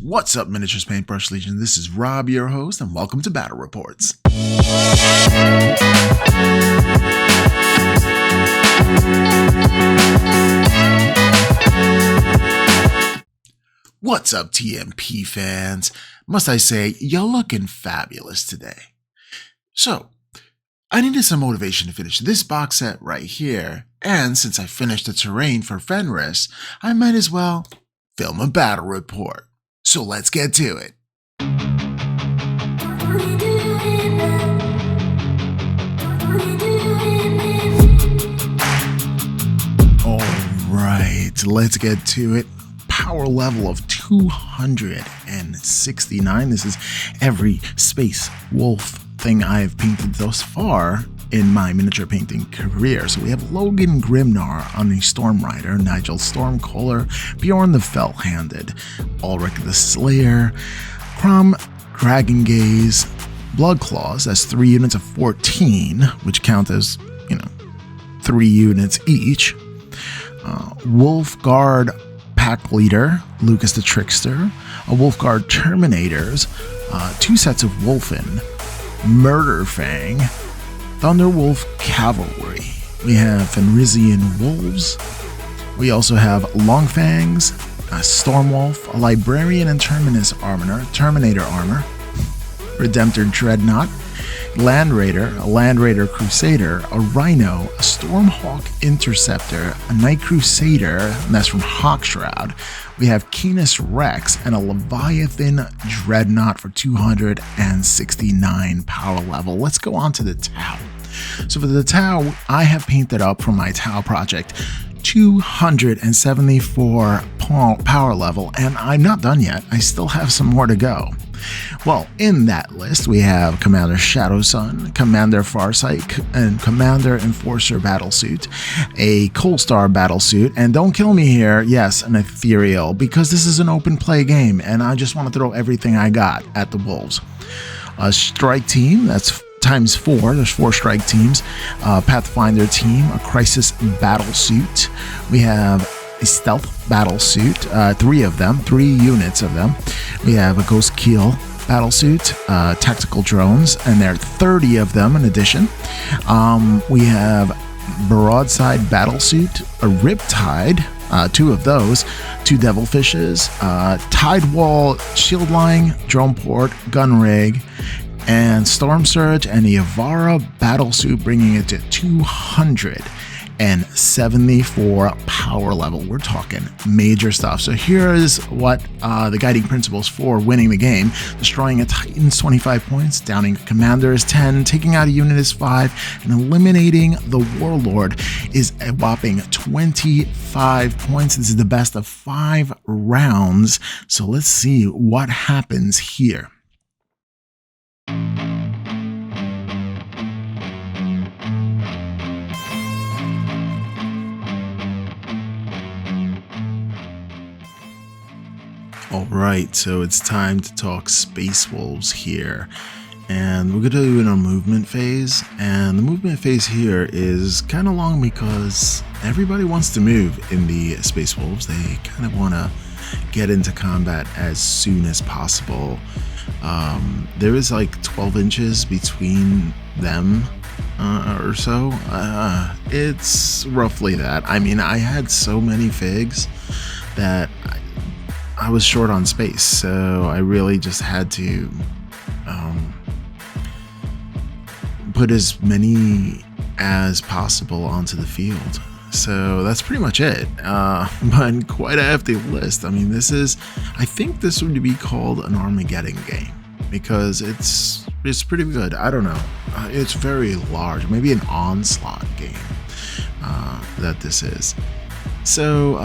What's up, Miniatures Paintbrush Legion? This is Rob, your host, and welcome to Battle Reports. What's up, TMP fans? Must I say, you're looking fabulous today. So, I needed some motivation to finish this box set right here, and since I finished the terrain for Fenris, I might as well film a battle report. So let's get to it. Alright, let's get to it. Power level of 269. This is every Space Wolf thing I have painted thus far in my miniature painting career. So we have Logan Grimnar on the Storm Rider, Nigel Stormcaller, Bjorn the Fell-Handed, Ulrich the Slayer, Crom Dragon Gaze, Blood Claws, that's 3 units of 14, which count as, 3 units each. Wolf Guard Pack Leader, Lucas the Trickster, a Wolf Guard Terminators, 2 sets of Wolfen, Murder Fang, Thunderwolf Cavalry. We have Fenrisian Wolves. We also have Longfangs, a Stormwolf, a Librarian and Terminator Armor, Redemptor Dreadnought, Land Raider, a Land Raider Crusader, a Rhino, a Stormhawk Interceptor, a Night Crusader, and that's from Hawkshroud. We have Canis Rex and a Leviathan Dreadnought for 269 power level. Let's go on to the Tau. So for the Tau, I have painted up from my Tau project 274 power level, and I'm not done yet. I still have some more to go. Well, in that list, we have Commander Shadowsun, Commander Farsight, and Commander Enforcer Battlesuit, a Coalstar Battlesuit, and don't kill me here, yes, an Ethereal, because this is an open play game, and I just want to throw everything I got at the Wolves. A Strike Team, that's times 4, there's 4 strike teams, Pathfinder Team, a Crisis Battlesuit, we have a Stealth Battlesuit, 3 of them, 3 units of them. We have a Ghost Keel Battlesuit, Tactical Drones, and there are 30 of them in addition. We have Broadside Battlesuit, a Riptide, 2 of those, 2 Devilfishes, Tidewall Shield Line, Drone Port, Gun Rig, and Storm Surge, and the Avara Battlesuit, bringing it to 274 power level. We're talking major stuff. So here is what the guiding principles for winning the game. Destroying a Titan is 25 points, downing a commander is 10, taking out a unit is 5, and eliminating the Warlord is a whopping 25 points. This is the best of 5 rounds. So let's see what happens here. Alright, so it's time to talk Space Wolves here, and we're going to do it in our movement phase, and the movement phase here is kind of long because everybody wants to move in the Space Wolves. They kind of want to get into combat as soon as possible. There is like 12 inches between them or so. It's roughly that. I mean, I had so many figs that I was short on space, so I really just had to put as many as possible onto the field. So that's pretty much it. But quite a hefty list. I mean, I think this would be called an Armageddon game because it's pretty good. I don't know. It's very large. Maybe an Onslaught game that this is. So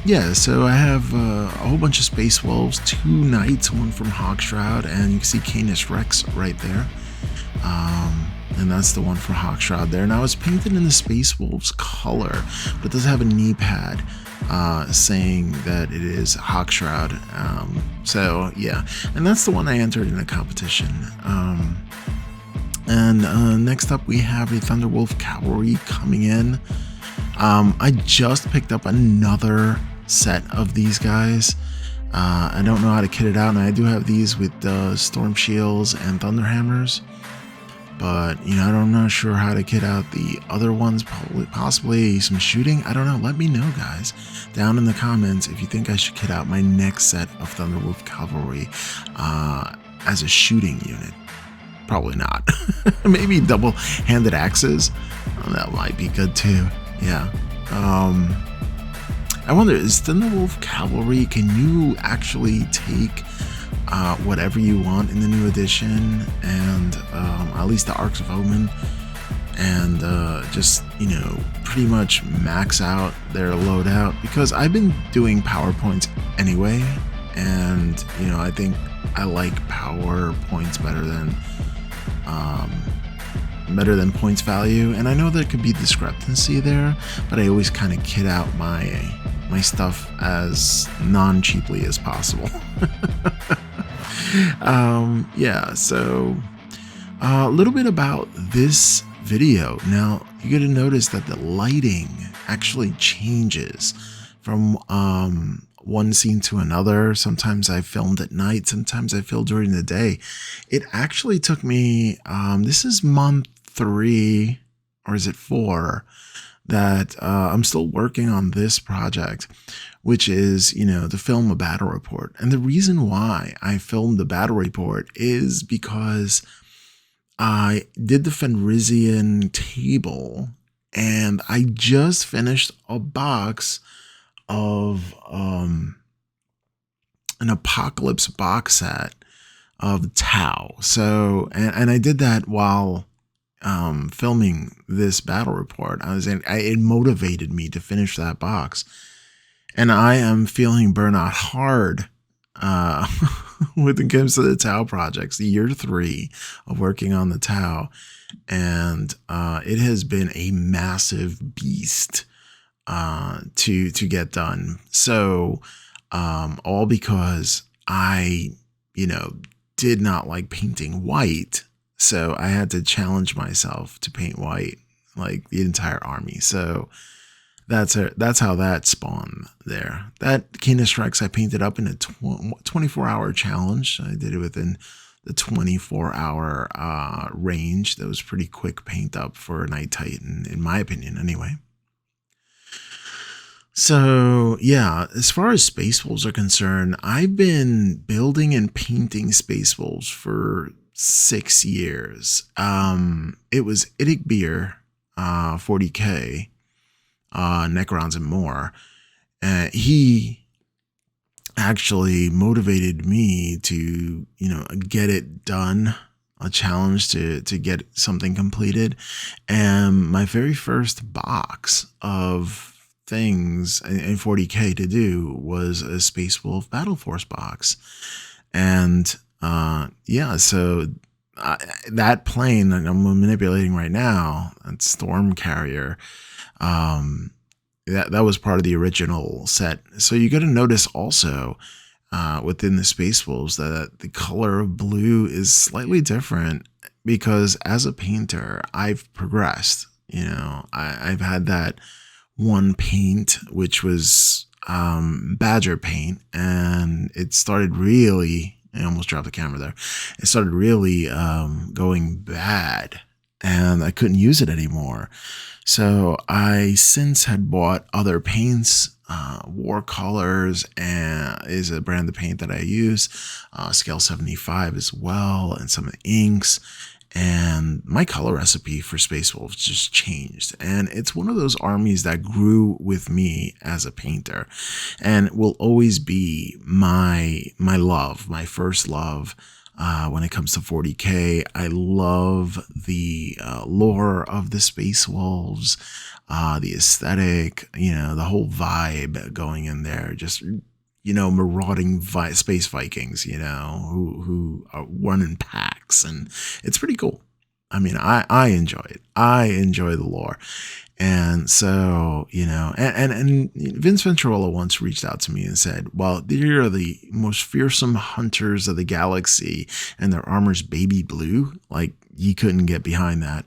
yeah, so I have a whole bunch of Space Wolves, 2 Knights, 1 from Hawkshroud, and you can see Canis Rex right there. And that's the one for Hawkshroud there. Now it's painted in the Space Wolves color, but it does have a knee pad saying that it is Hawkshroud. So yeah, and that's the one I entered in a competition. And next up we have a Thunderwolf Cavalry coming in. I just picked up another set of these guys. I don't know how to kit it out, and I do have these with storm shields and thunder hammers, but I'm not sure how to kit out the other ones. Possibly some shooting. I don't know. Let me know, guys, down in the comments if you think I should kit out my next set of Thunderwolf Cavalry as a shooting unit. Probably not. Maybe double-handed axes. Oh, that might be good too. Yeah. I wonder, is Thunderwolf Cavalry, can you actually take whatever you want in the new edition, and at least the Arcs of Omen, and just, pretty much max out their loadout? Because I've been doing PowerPoints anyway, and, I think I like PowerPoints better than points value, and I know there could be discrepancy there, but I always kind of kit out my stuff as non-cheaply as possible. Yeah, so a little bit about this video. Now, you're going to notice that the lighting actually changes from one scene to another. Sometimes I filmed at night, sometimes I filmed during the day. It actually took me, this is month 3, or is it 4, that I'm still working on this project, which is, to film a battle report. And the reason why I filmed the battle report is because I did the Fenrisian table, and I just finished a box of an Apocalypse box set of Tau. So, and I did that while filming this battle report. It motivated me to finish that box, and I am feeling burnout hard when it comes to the Tau projects. Year 3 of working on the Tau, and it has been a massive beast to get done. So all because I did not like painting white. So I had to challenge myself to paint white, like the entire army. So that's how that spawned there. That Kina Strikes I painted up in a 24-hour challenge. I did it within the 24-hour range. That was pretty quick paint up for a Night Titan, in my opinion, anyway. So yeah, as far as Space Wolves are concerned, I've been building and painting Space Wolves for 6 years. It was Idic Beer, 40k, Necrons and more. He actually motivated me to, get it done, a challenge to get something completed. And my very first box of things in 40k to do was a Space Wolf Battle Force box. And yeah, so that plane that I'm manipulating right now, that Storm Carrier, that was part of the original set. So you got to notice also within the Space Wolves that the color of blue is slightly different, because as a painter, I've progressed. I've had that one paint, which was Badger paint, and it started really, I almost dropped the camera there. It started really going bad, and I couldn't use it anymore. So I since had bought other paints. War Colors is a brand of paint that I use, scale 75 as well, and some inks. And my color recipe for Space Wolves just changed. And it's one of those armies that grew with me as a painter, and will always be my love, my first love. When it comes to 40k, I love the lore of the Space Wolves, the aesthetic, the whole vibe going in there. Just, marauding space Vikings, who are running packs, and it's pretty cool. I mean, I enjoy it. I enjoy the lore. And so, and Vince Venturola once reached out to me and said, well, they are the most fearsome hunters of the galaxy, and their armor's baby blue. Like, you couldn't get behind that.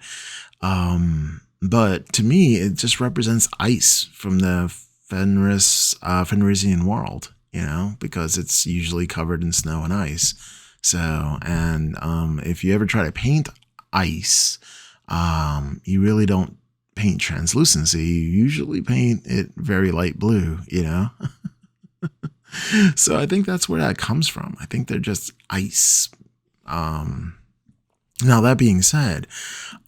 But to me, it just represents ice from the Fenrisian world. you know, because it's usually covered in snow and ice. So, and if you ever try to paint ice, you really don't paint translucency. You usually paint it very light blue, you know? So I think that's where that comes from. I think they're just ice. Now, that being said,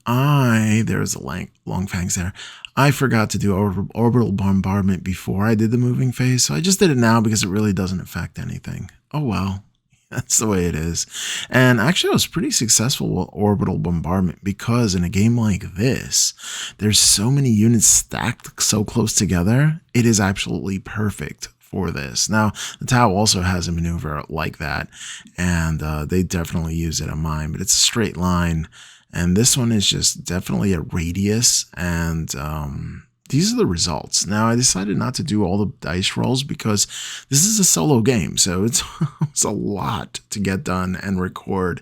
there's a long fangs there. I forgot to do orbital bombardment before I did the moving phase, so I just did it now because it really doesn't affect anything. Oh well, that's the way it is. And actually, I was pretty successful with orbital bombardment because in a game like this, there's so many units stacked so close together, it is absolutely perfect for this. Now, the Tau also has a maneuver like that, and they definitely use it on mine, but it's a straight line. And this one is just definitely a radius, and these are the results. Now, I decided not to do all the dice rolls because this is a solo game, so it's a lot to get done and record.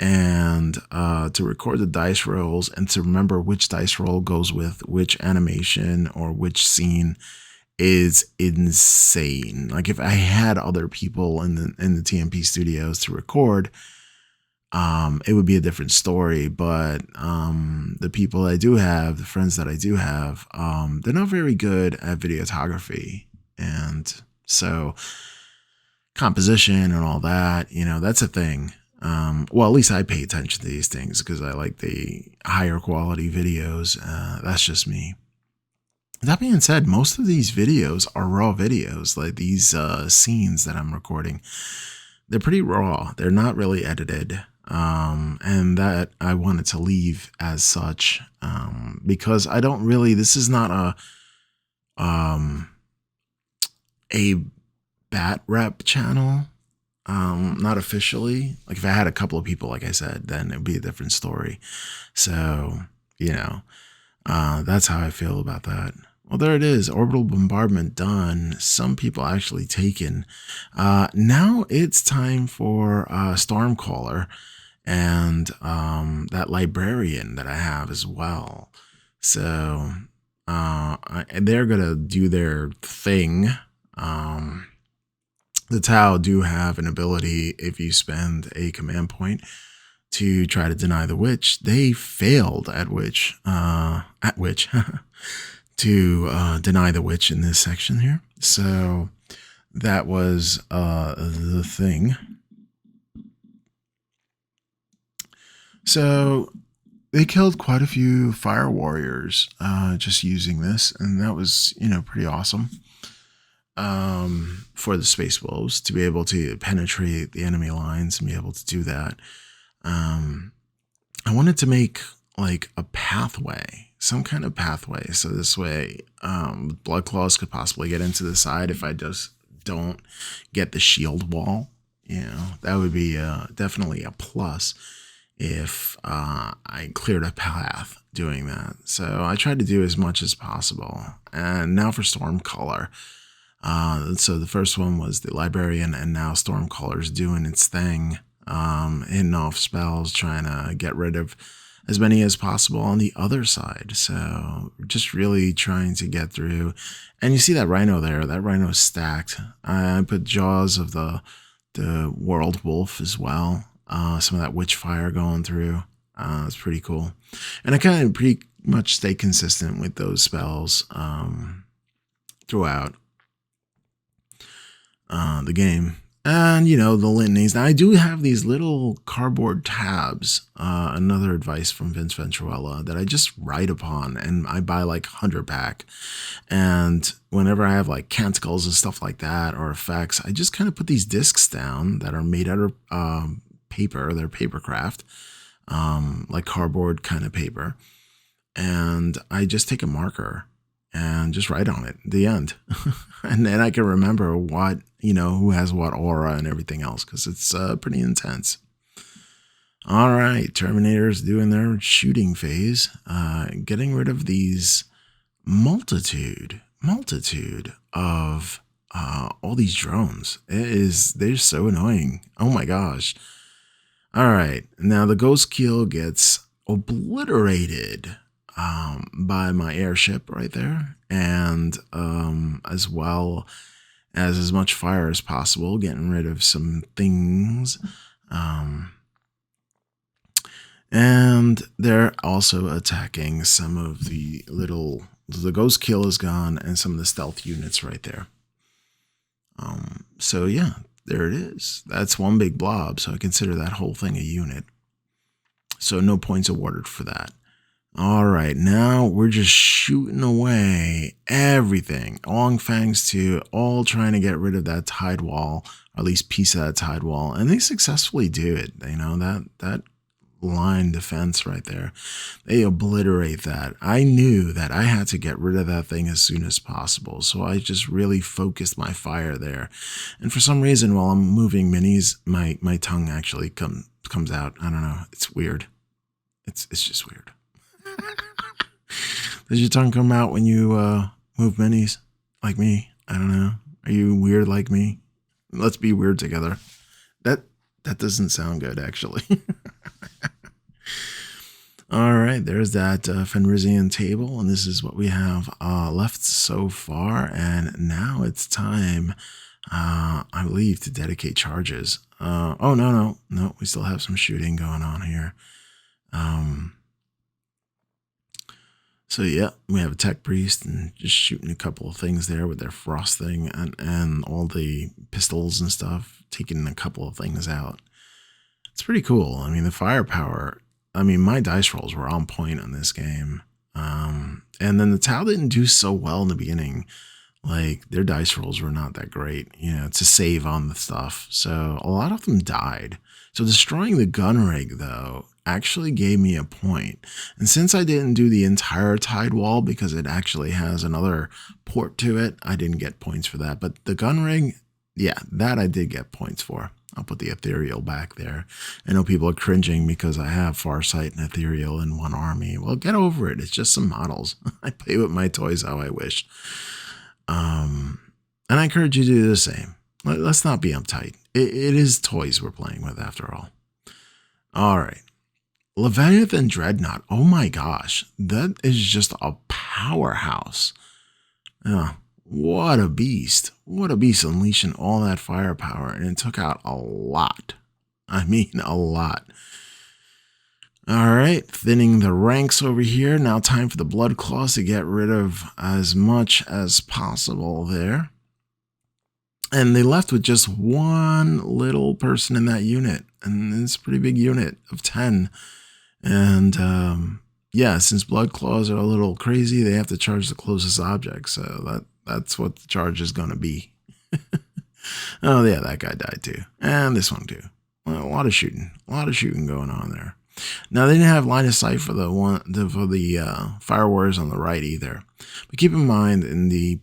And to record the dice rolls and to remember which dice roll goes with which animation or which scene is insane. Like if I had other people in the TMP studios to record, it would be a different story. But the people I do have, the friends that I do have, they're not very good at videography. And so composition and all that, you know, that's a thing. Well, at least I pay attention to these things because I like the higher quality videos. That's just me. That being said, most of these videos are raw videos, like these scenes that I'm recording. They're pretty raw. They're not really edited. And that I wanted to leave as such because I don't really, this is not a bat rep channel, not officially. Like if I had a couple of people, like I said, then it'd be a different story. So, you know, that's how I feel about that. Well, there it is. Orbital bombardment done. Some people actually taken. Now it's time for Stormcaller and that librarian that I have as well. So they're going to do their thing. The Tau do have an ability if you spend a command point to try to deny the witch. They failed at which to deny the witch in this section here. So that was the thing. So they killed quite a few fire warriors just using this, and that was, you know, pretty awesome for the Space Wolves to be able to penetrate the enemy lines and be able to do that. I wanted to make like a pathway, some kind of pathway, so this way Blood Claws could possibly get into the side if I just don't get the shield wall. You know, that would be definitely a plus if I cleared a path doing that. So I tried to do as much as possible. And now for Stormcaller. So the first one was the Librarian, and now Stormcaller's doing its thing, hitting off spells, trying to get rid of as many as possible on the other side. So just really trying to get through. And you see that rhino there. That rhino is stacked. I put Jaws of the World Wolf as well. Some of that witch fire going through. It's pretty cool. And I kind of pretty much stay consistent with those spells throughout the game. And, you know, the litanies. Now, I do have these little cardboard tabs, another advice from Vince Venturella, that I just write upon, and I buy like 100 pack. And whenever I have like canticles and stuff like that, or effects, I just kind of put these discs down that are made out of paper. They're paper craft, like cardboard kind of paper. And I just take a marker and just write on it, the end. And then I can remember what, you know, who has what aura and everything else, because it's pretty intense. All right, Terminator's doing their shooting phase, getting rid of these multitude of all these drones. They're so annoying. Oh my gosh. All right, now the Ghost Keel gets obliterated by my airship right there, and as well as much fire as possible, getting rid of some things. And they're also attacking some of the ghost kill is gone and some of the stealth units right there. So yeah, there it is. That's one big blob. So I consider that whole thing a unit. So no points awarded for that. All right, now we're just shooting away everything. Long Fangs too, all trying to get rid of that tide wall, or at least piece of that tide wall. And they successfully do it. You know, that line defense right there, they obliterate that. I knew that I had to get rid of that thing as soon as possible, so I just really focused my fire there. And for some reason, while I'm moving minis, my tongue actually comes out. I don't know, it's weird. It's just weird. Does your tongue come out when you move minis like me? I don't know. Are you weird like me? Let's be weird together. That doesn't sound good, actually. All right, there's that Fenrisian table, and this is what we have left so far. And now it's time, I believe, to dedicate charges. Oh, no, we still have some shooting going on here. So yeah, we have a tech priest and just shooting a couple of things there with their frost thing and all the pistols and stuff, taking a couple of things out. It's pretty cool. I mean, the firepower, I mean, my dice rolls were on point on this game. And then the Tau didn't do so well in the beginning. Like, their dice rolls were not that great, you know, to save on the stuff. So a lot of them died. So destroying the gun rig, though, actually gave me a point. And since I didn't do the entire tide wall because it actually has another port to it, I didn't get points for that. But the gun rig, yeah, that I did get points for. I'll put the ethereal back there. I know people are cringing because I have Farsight and ethereal in one army. Well, get over it. It's just some models. I play with my toys how I wish. And I encourage you to do the same. Let's not be uptight. It is toys we're playing with after all. All right. Leviathan Dreadnought. Oh my gosh. That is just a powerhouse. What a beast. What a beast, unleashing all that firepower. And it took out a lot. I mean, a lot. All right, thinning the ranks over here. Now time for the Blood Claws to get rid of as much as possible there. And they left with just one little person in that unit. And it's a pretty big unit of 10. And yeah, since Blood Claws are a little crazy, they have to charge the closest object. So that's what the charge is going to be. Oh, yeah, that guy died too. And this one too. Well, a lot of shooting going on there. Now, they didn't have line of sight for the Fire Warriors on the right either. But keep in mind, in the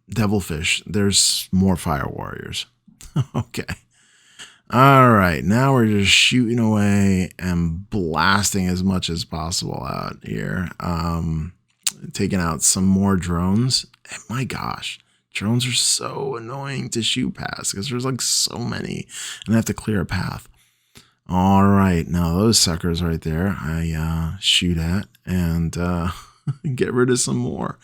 Devilfish, there's more Fire Warriors. Okay. All right, now we're just shooting away and blasting as much as possible out here. Taking out some more drones. And my gosh, drones are so annoying to shoot past because there's like so many and I have to clear a path. All right, now those suckers right there, I shoot at and get rid of some more.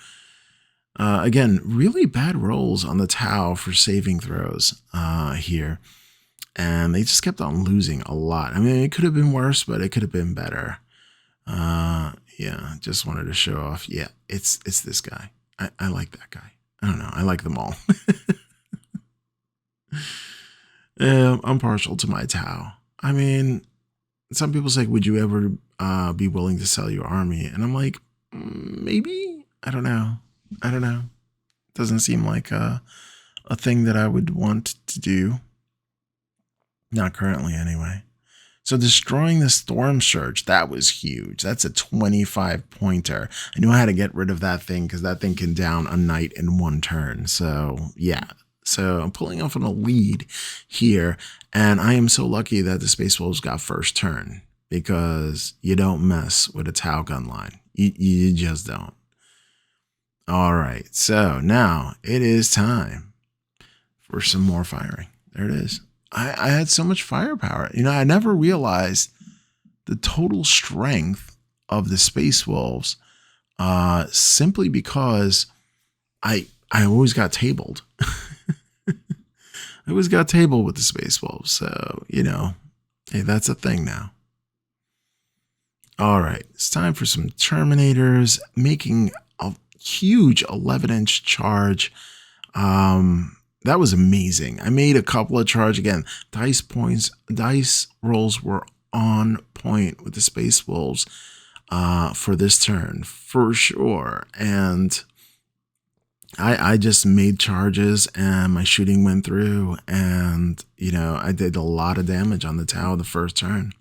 Again, really bad rolls on the Tau for saving throws here. And they just kept on losing a lot. I mean, it could have been worse, but it could have been better. Yeah, just wanted to show off. Yeah, it's this guy. I like that guy. I don't know. I like them all. I'm partial to my Tau. I mean, some people say, would you ever be willing to sell your army? And I'm like, maybe. I don't know. Doesn't seem like a thing that I would want to do. Not currently, anyway. So destroying the Storm Surge, that was huge. That's a 25-pointer. I knew I had to get rid of that thing because that thing can down a knight in one turn. So, yeah. So I'm pulling off on a lead here. And I am so lucky that the Space Wolves got first turn because you don't mess with a Tau gun line. You just don't. All right. So now it is time for some more firing. There it is. I had so much firepower. You know, I never realized the total strength of the Space Wolves simply because I I always got tabled. I always got tabled with the Space Wolves. So, you know, hey, that's a thing now. All right, it's time for some Terminators, making a huge 11-inch charge. That was amazing. I made a couple of charge again. Dice rolls were on point with the Space Wolves for this turn for sure. And I just made charges and my shooting went through, and you know, I did a lot of damage on the Tau the first turn.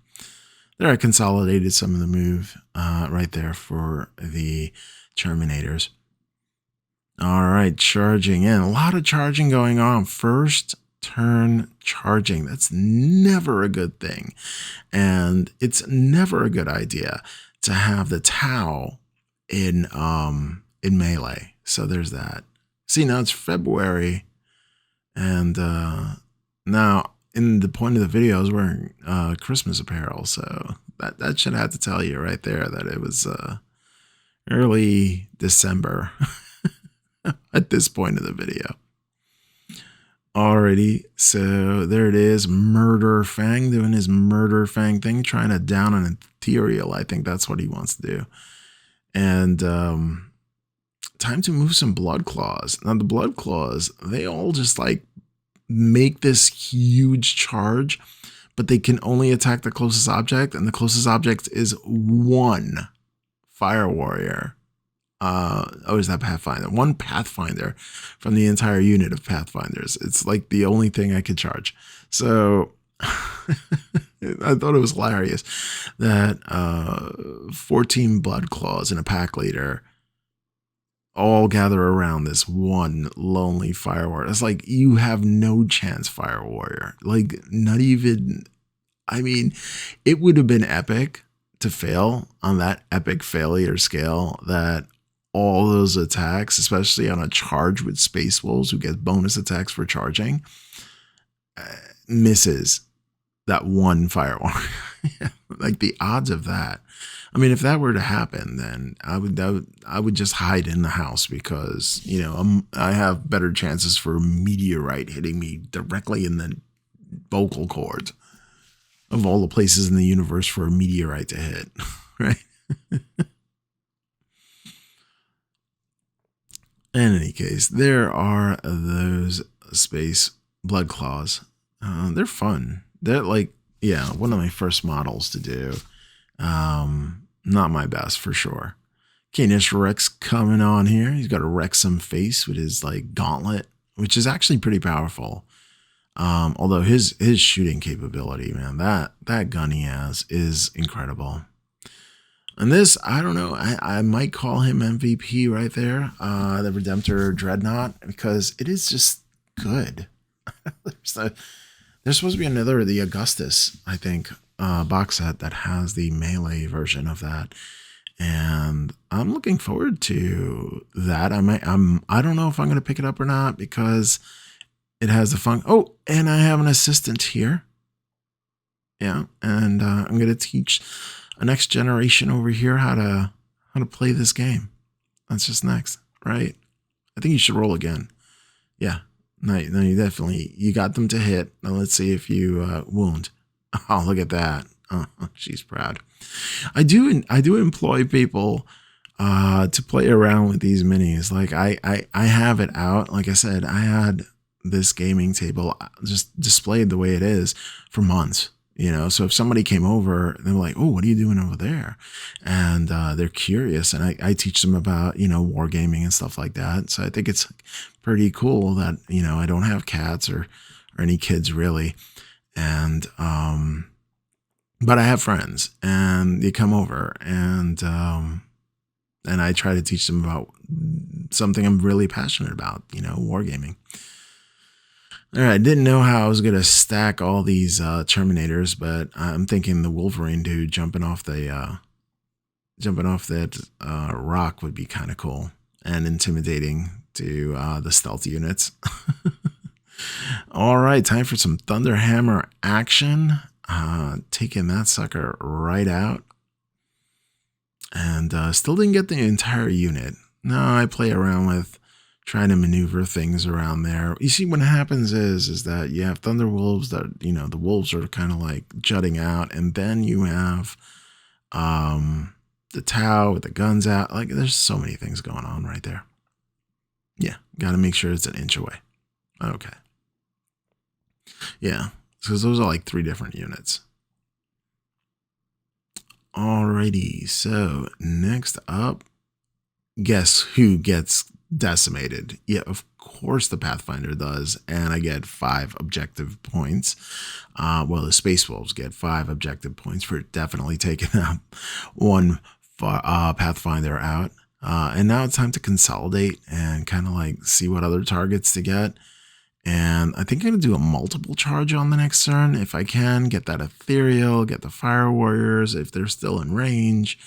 There I consolidated some of the move right there for the Terminators. All right, charging in. A lot of charging going on. First turn charging. That's never a good thing. And it's never a good idea to have the Tau in melee. So there's that. See, now it's February. And now in the point of the video, I was wearing Christmas apparel. So that should have to tell you right there that it was early December. At this point of the video. Alrighty, so there it is. Murder Fang doing his Murder Fang thing, trying to down an ethereal. I think that's what he wants to do. And time to move some Blood Claws. Now the Blood Claws, they all just like make this huge charge, but they can only attack the closest object, and the closest object is one Fire Warrior. Is that Pathfinder? One Pathfinder from the entire unit of Pathfinders. It's like the only thing I could charge. So I thought it was hilarious that 14 Blood Claws and a pack leader all gather around this one lonely Fire Warrior. It's like, you have no chance, Fire Warrior. Like, not even, I mean, it would have been epic to fail on that epic failure scale, that all those attacks, especially on a charge with Space Wolves who get bonus attacks for charging, misses that one Fire Warrior. Like, the odds of that. I mean, if that were to happen, then I would just hide in the house, because, you know, I have better chances for a meteorite hitting me directly in the vocal cords, of all the places in the universe for a meteorite to hit, right? In any case, there are those Space Blood Claws. They're fun. They're like, yeah, one of my first models to do. Not my best for sure. Canis Rex coming on here. He's got a Wrexham face with his like gauntlet, which is actually pretty powerful. Although his shooting capability, man, that gun he has is incredible. And this, I don't know, I might call him MVP right there, the Redemptor Dreadnought, because it is just good. There's supposed to be another, the Augustus, I think, box set that has the melee version of that. And I'm looking forward to that. I don't know if I'm going to pick it up or not, because it has the fun. Oh, and I have an assistant here. Yeah, and I'm going to teach a next generation over here how to play this game. That's just next, right? I think you should roll again. Yeah, no, you definitely, you got them to hit. Now let's see if you wound. Oh, look at that. Oh, she's proud. I do employ people to play around with these minis. Like I have it out. Like I said, I had this gaming table just displayed the way it is for months. You know, so if somebody came over, they're like, "Oh, what are you doing over there?" And they're curious, and I teach them about, you know, wargaming and stuff like that. So I think it's pretty cool that, you know, I don't have cats or any kids really, and but I have friends, and they come over, and I try to teach them about something I'm really passionate about, you know, wargaming. All right, didn't know how I was going to stack all these Terminators, but I'm thinking the Wolverine dude jumping off that rock would be kind of cool and intimidating to the stealth units. All right, time for some Thunderhammer action. Taking that sucker right out. And still didn't get the entire unit. No, I play around with trying to maneuver things around there. You see, what happens is that you have thunder wolves that, you know, the wolves are kind of like jutting out, and then you have the Tau with the guns out. Like, there's so many things going on right there. Yeah, got to make sure it's an inch away. Okay. Yeah, because those are like 3 different units. Alrighty, so next up, guess who gets decimated? Yeah, of course the Pathfinder does, and I get 5 objective points. Well, the Space Wolves get 5 objective points for definitely taking out one Pathfinder out. And now it's time to consolidate and kind of like see what other targets to get. And I think I'm going to do a multiple charge on the next turn if I can. Get that Ethereal, get the Fire Warriors if they're still in range.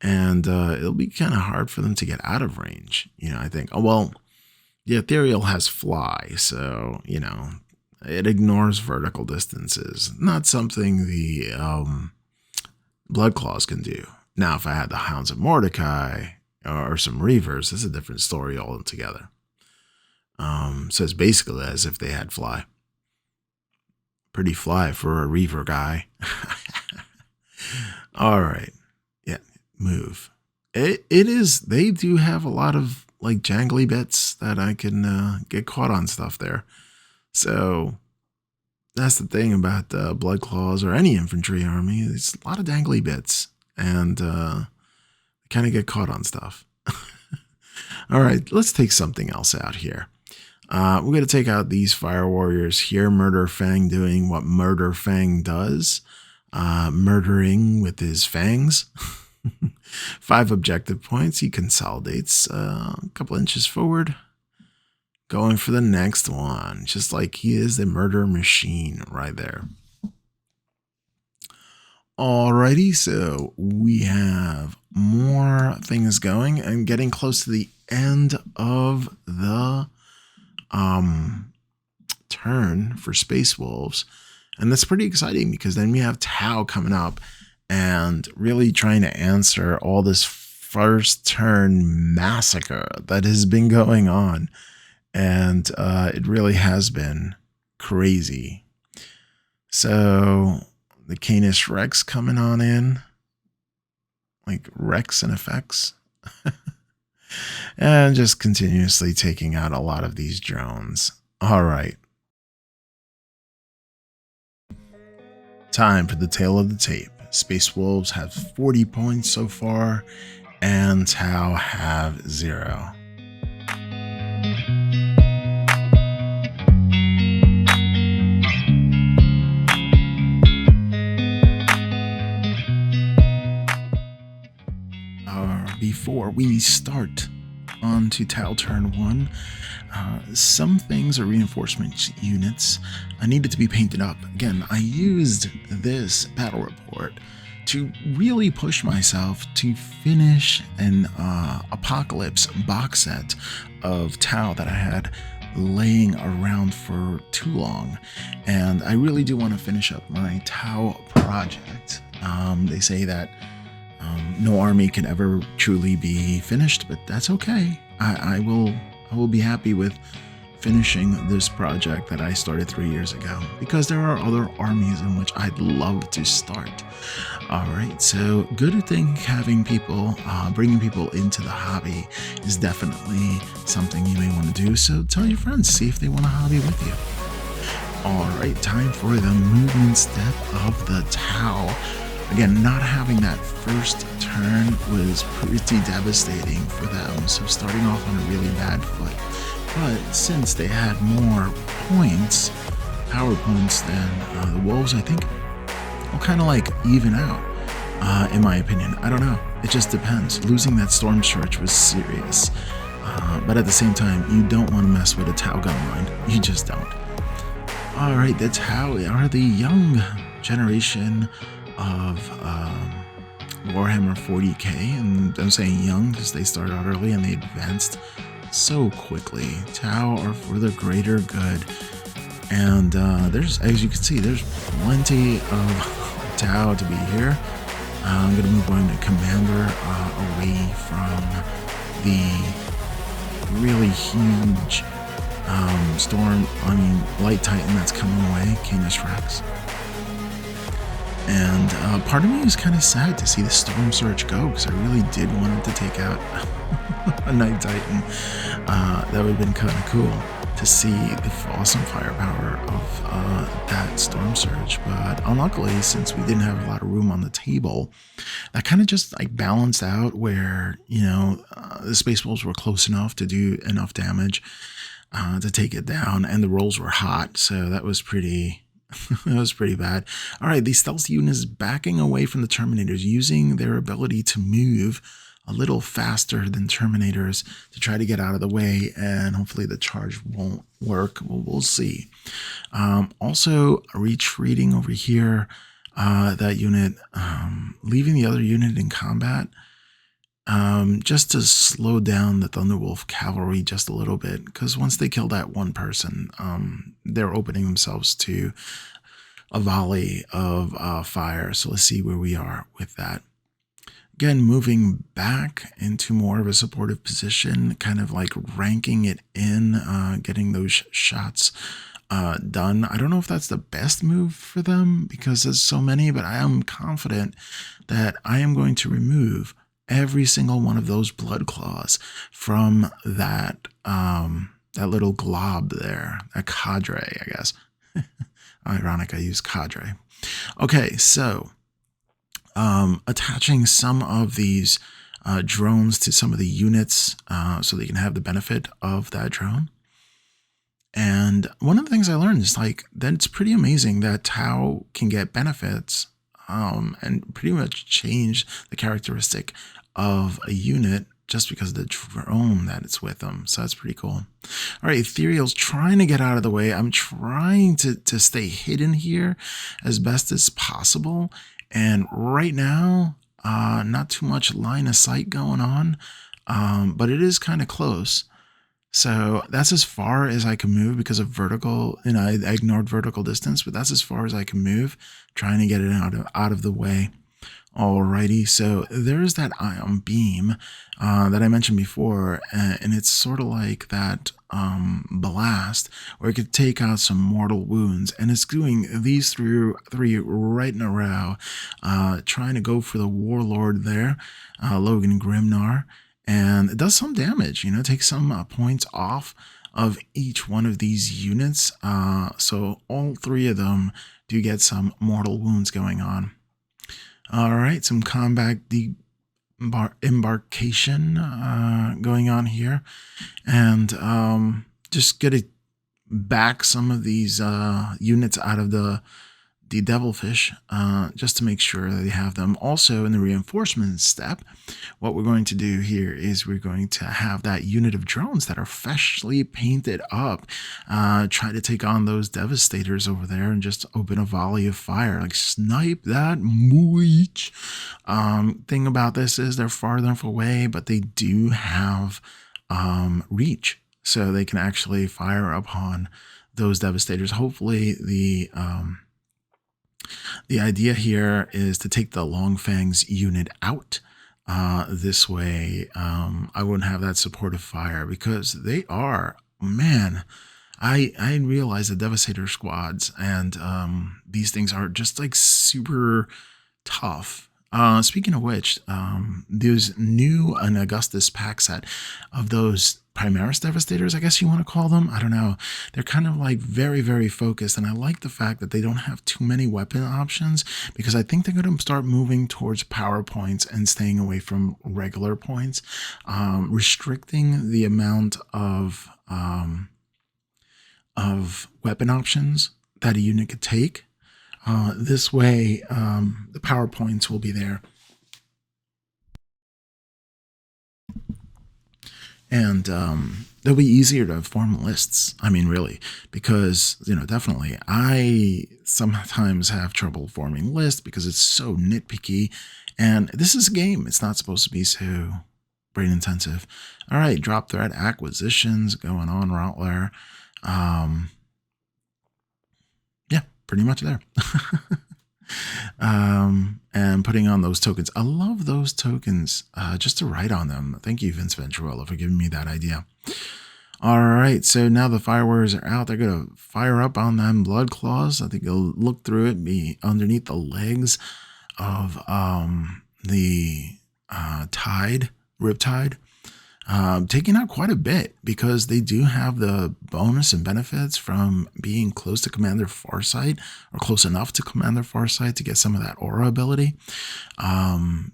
And it'll be kind of hard for them to get out of range. You know, I think, oh, well, the Ethereal has Fly. So, you know, it ignores vertical distances. Not something the Blood Claws can do. Now, if I had the Hounds of Mordecai or some Reavers, this is a different story altogether. So it's basically as if they had Fly. Pretty fly for a Reaver guy. All right. Yeah, move. It is, they do have a lot of like jangly bits that I can get caught on stuff there. So that's the thing about Blood Claws or any infantry army. It's a lot of dangly bits, and kind of get caught on stuff. All right, let's take something else out here. We're going to take out these Fire Warriors here. Murder Fang doing what Murder Fang does. Murdering with his fangs. 5 objective points. He consolidates a couple inches forward. Going for the next one. Just like he is the murder machine right there. Alrighty, so we have more things going and getting close to the end of the turn for Space Wolves. And that's pretty exciting because then we have Tau coming up and really trying to answer all this first turn massacre that has been going on. And it really has been crazy. So the Canis Rex coming on in, like Rex and effects. And just continuously taking out a lot of these drones. All right. Time for the tail of the tape. Space Wolves have 40 points so far, and Tau have 0. Before we start on to Tau turn 1, some things are reinforcement units needed to be painted up. Again, I used this battle report to really push myself to finish an Apocalypse box set of Tau that I had laying around for too long. And I really do want to finish up my Tau project. They say that no army can ever truly be finished, but that's okay. I will be happy with finishing this project that I started 3 years ago, because there are other armies in which I'd love to start. All right, so good thing having people, bringing people into the hobby is definitely something you may want to do. So tell your friends, see if they want a hobby with you. All right, time for the movement step of the Tau. Again, not having that first turn was pretty devastating for them, so starting off on a really bad foot. But since they had more points, power points than the Wolves, I think will kind of like even out, in my opinion. I don't know. It just depends. Losing that Storm Church was serious. But at the same time, you don't want to mess with a Tau gun line. You just don't. All right, the Tau are the young generation of Warhammer 40k, and I'm saying young because they started out early and they advanced so quickly. Tau are for the greater good, and there's, as you can see, there's plenty of Tau to be here. I'm going to move on to Commander away from the really huge light titan that's coming away, Canis Rex. And part of me is kind of sad to see the Storm Surge go, because I really did want it to take out a Night Titan. That would have been kind of cool to see the awesome firepower of that Storm Surge. But unluckily, since we didn't have a lot of room on the table, that kind of just like balanced out where, you know, the Space Wolves were close enough to do enough damage to take it down, and the rolls were hot, so that was pretty... that was pretty bad. All right, these stealth units backing away from the Terminators, using their ability to move a little faster than Terminators to try to get out of the way, and hopefully the charge won't work. We'll see. Also, retreating over here, that unit, leaving the other unit in combat, just to slow down the Thunderwolf cavalry just a little bit, because once they kill that one person, they're opening themselves to a volley of fire. So let's see where we are with that. Again, moving back into more of a supportive position, kind of like ranking it in, getting those shots done. I don't know if that's the best move for them because there's so many, but I am confident that I am going to remove every single one of those blood claws from that that little glob there, a cadre, I guess. Ironic, I use cadre. Okay, so attaching some of these drones to some of the units so they can have the benefit of that drone. And one of the things I learned is like that it's pretty amazing that Tau can get benefits and pretty much change the characteristic of a unit just because of the drone that it's with them. So that's pretty cool. All right, Ethereal's trying to get out of the way. I'm trying to stay hidden here as best as possible. And right now, not too much line of sight going on, but it is kind of close. So that's as far as I can move because of vertical, and I ignored vertical distance, but that's as far as I can move, trying to get it out of the way. Alrighty, so there's that ion beam that I mentioned before, and it's sort of like that blast where it could take out some mortal wounds, and it's doing these three right in a row, trying to go for the warlord there, Logan Grimnar, and it does some damage, you know, takes some points off of each one of these units, so all three of them do get some mortal wounds going on. All right, some combat embarkation going on here, and just get it back some of these units out of the devilfish just to make sure that they have them. Also, in the reinforcement step, what we're going to do here is we're going to have that unit of drones that are freshly painted up try to take on those devastators over there and just open a volley of fire, like snipe that mooch. Thing about this is they're far enough away, but they do have reach, so they can actually fire upon those devastators. Hopefully the idea here is to take the Longfang's unit out. This way, I wouldn't have that supportive fire because they are, man, I realize the Devastator squads and these things are just like super tough. Speaking of which, there's new an Augustus pack set of those Primaris Devastators, I guess you want to call them. I don't know. They're kind of like very, very focused. And I like the fact that they don't have too many weapon options because I think they're going to start moving towards power points and staying away from regular points, restricting the amount of weapon options that a unit could take. This way, the power points will be there. And they'll be easier to form lists. I mean, really, because, you know, definitely I sometimes have trouble forming lists because it's so nitpicky. And this is a game. It's not supposed to be so brain intensive. All right, drop threat acquisitions going on right there. Yeah, pretty much there. And putting on those tokens. I love those tokens just to write on them. Thank you, Vince Venturella, for giving me that idea. All right, so now the fire warriors are out. They're gonna fire up on them blood claws. I think they'll look through it, be underneath the legs of the riptide, taking out quite a bit because they do have the bonus and benefits from being close to Commander Farsight, or close enough to Commander Farsight to get some of that aura ability.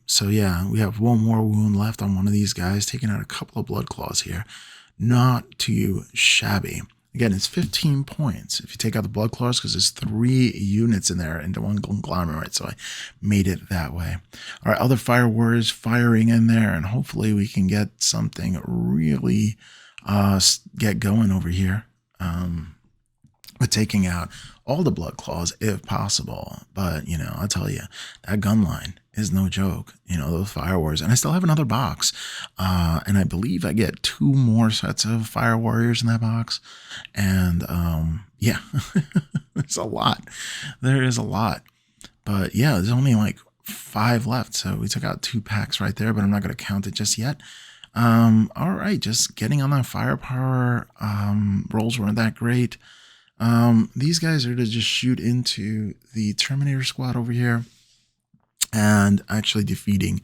So yeah, we have one more wound left on one of these guys, taking out a couple of blood claws here. Not too shabby. Again, it's 15 points if you take out the blood claws, because there's 3 units in there into one conglomerate, so I made it that way. All right, other fire warriors firing in there, and hopefully we can get something really get going over here with taking out all the blood claws if possible. But, you know, I'll tell you, that gun line is no joke, you know, those fire warriors. And I still have another box, and I believe I get 2 more sets of fire warriors in that box. And yeah, there's a lot. There is a lot. But yeah, there's only like 5 left, so we took out 2 packs right there, but I'm not going to count it just yet. All right, just getting on that firepower. Rolls weren't that great. These guys are to just shoot into the Terminator squad over here and actually defeating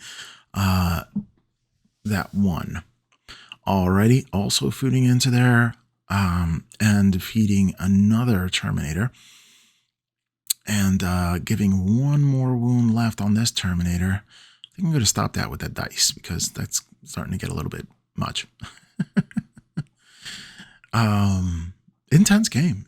that one. Alrighty, also shooting into there and defeating another Terminator, and giving 1 more wound left on this Terminator. I think I'm going to stop that with that dice because that's starting to get a little bit much. Intense game.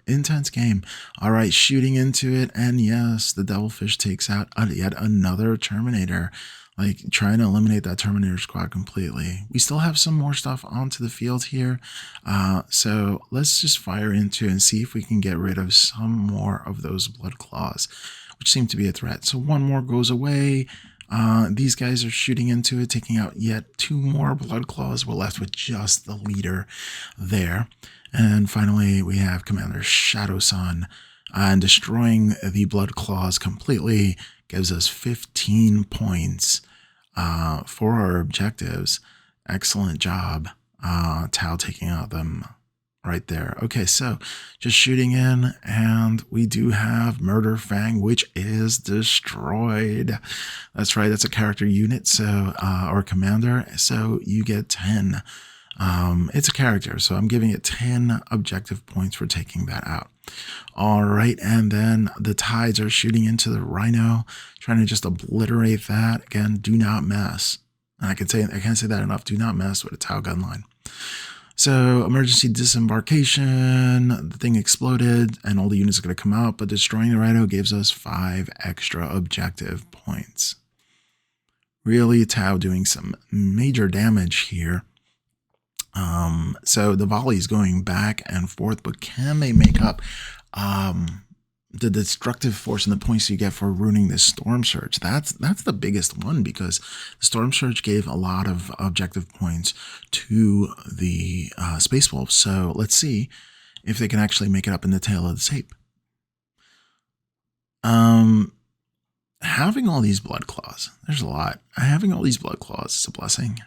All right, shooting into it, and yes, the Devilfish takes out yet another Terminator, like trying to eliminate that Terminator squad completely. We still have some more stuff onto the field here, so let's just fire into and see if we can get rid of some more of those blood claws, which seem to be a threat. So 1 more goes away. These guys are shooting into it, taking out yet 2 more blood claws. We're left with just the leader there. And finally, we have Commander Shadowsun, and destroying the blood claws completely gives us 15 points for our objectives. Excellent job, Tau, taking out them right there. Okay, so just shooting in, and we do have Murder Fang, which is destroyed. That's right, that's a character unit, so or commander, so you get 10. It's a character, so I'm giving it 10 objective points for taking that out. All right, and then the Tides are shooting into the Rhino, trying to just obliterate that. Again, do not mess. And I can't say that enough. Do not mess with a Tau gun line. So emergency disembarkation, the thing exploded, and all the units are going to come out, but destroying the Rhino gives us 5 extra objective points. Really, Tau doing some major damage here. So the volley is going back and forth, but can they make up the destructive force and the points you get for ruining this Storm Surge? That's the biggest one, because the Storm Surge gave a lot of objective points to the Space Wolves. So let's see if they can actually make it up in the tail of the tape. Having all these blood claws, there's a lot. Having all these blood claws is a blessing.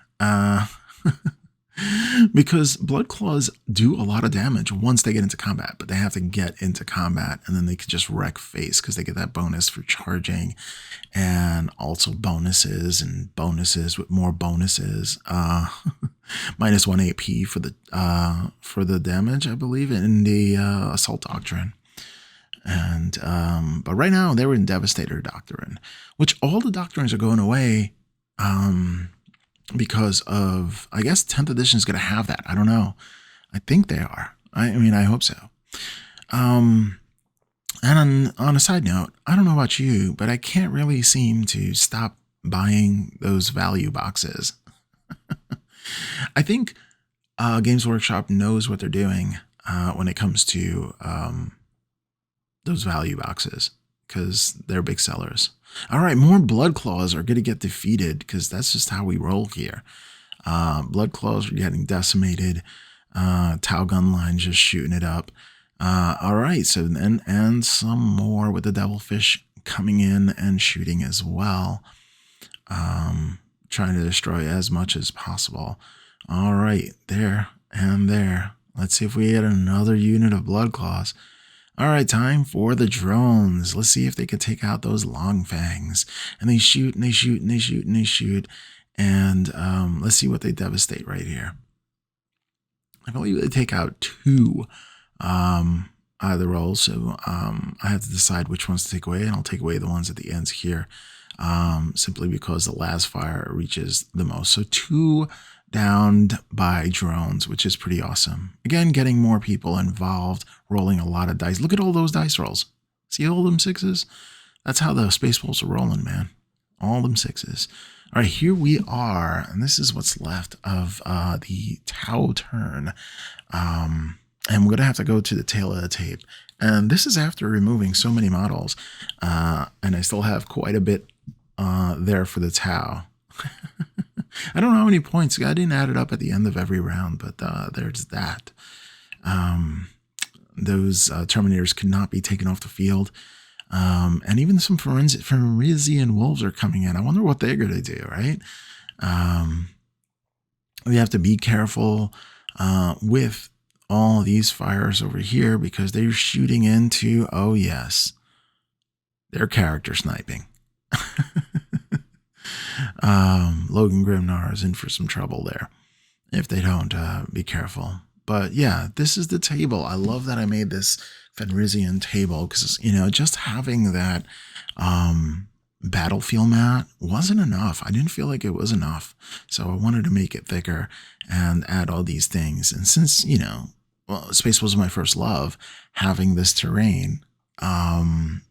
Because blood claws do a lot of damage once they get into combat, but they have to get into combat, and then they can just wreck face because they get that bonus for charging, and also bonuses and bonuses with more bonuses. Minus 1 AP for the damage, I believe, in the Assault Doctrine. And but right now they were in Devastator Doctrine, which all the doctrines are going away. Because of, I guess 10th edition is going to have that. I don't know. I think they are. I mean, I hope so. And on a side note, I don't know about you, but I can't really seem to stop buying those value boxes. I think Games Workshop knows what they're doing when it comes to those value boxes, because they're big sellers. All right, more blood claws are going to get defeated, because that's just how we roll here. Blood claws are getting decimated. Tau gun line just shooting it up. All right, so then, and some more with the Devilfish coming in and shooting as well. Trying to destroy as much as possible. All right, there. And there. Let's see if we get another unit of blood claws. All right, time for the drones. Let's see if they could take out those long fangs. And they shoot and they shoot and they shoot and they shoot. And let's see what they devastate right here. I believe they take out 2 either rolls. So I have to decide which ones to take away. And I'll take away the ones at the ends here. Simply because the last fire reaches the most. So 2 downed by drones, which is pretty awesome. Again, getting more people involved, rolling a lot of dice. Look at all those dice rolls. See all them 6s? That's how the Space Wolves are rolling, man. All them 6s. All right, here we are, and this is what's left of the Tau turn. And we're going to have to go to the tail of the tape. And this is after removing so many models. And I still have quite a bit there for the Tau. I don't know how many points. I didn't add it up at the end of every round, but there's that. Those Terminators could not be taken off the field. And even some Fenrisian wolves are coming in. I wonder what they're going to do, right? We have to be careful with all these fires over here because they're shooting into, oh yes, they're character sniping. Logan Grimnar is in for some trouble there if they don't be careful. But yeah, this is the table. I love that I made this Fenrisian table because, you know, just having that battlefield mat wasn't enough. I didn't feel like it was enough. So I wanted to make it thicker and add all these things. And since, you know, well, space was my first love, having this terrain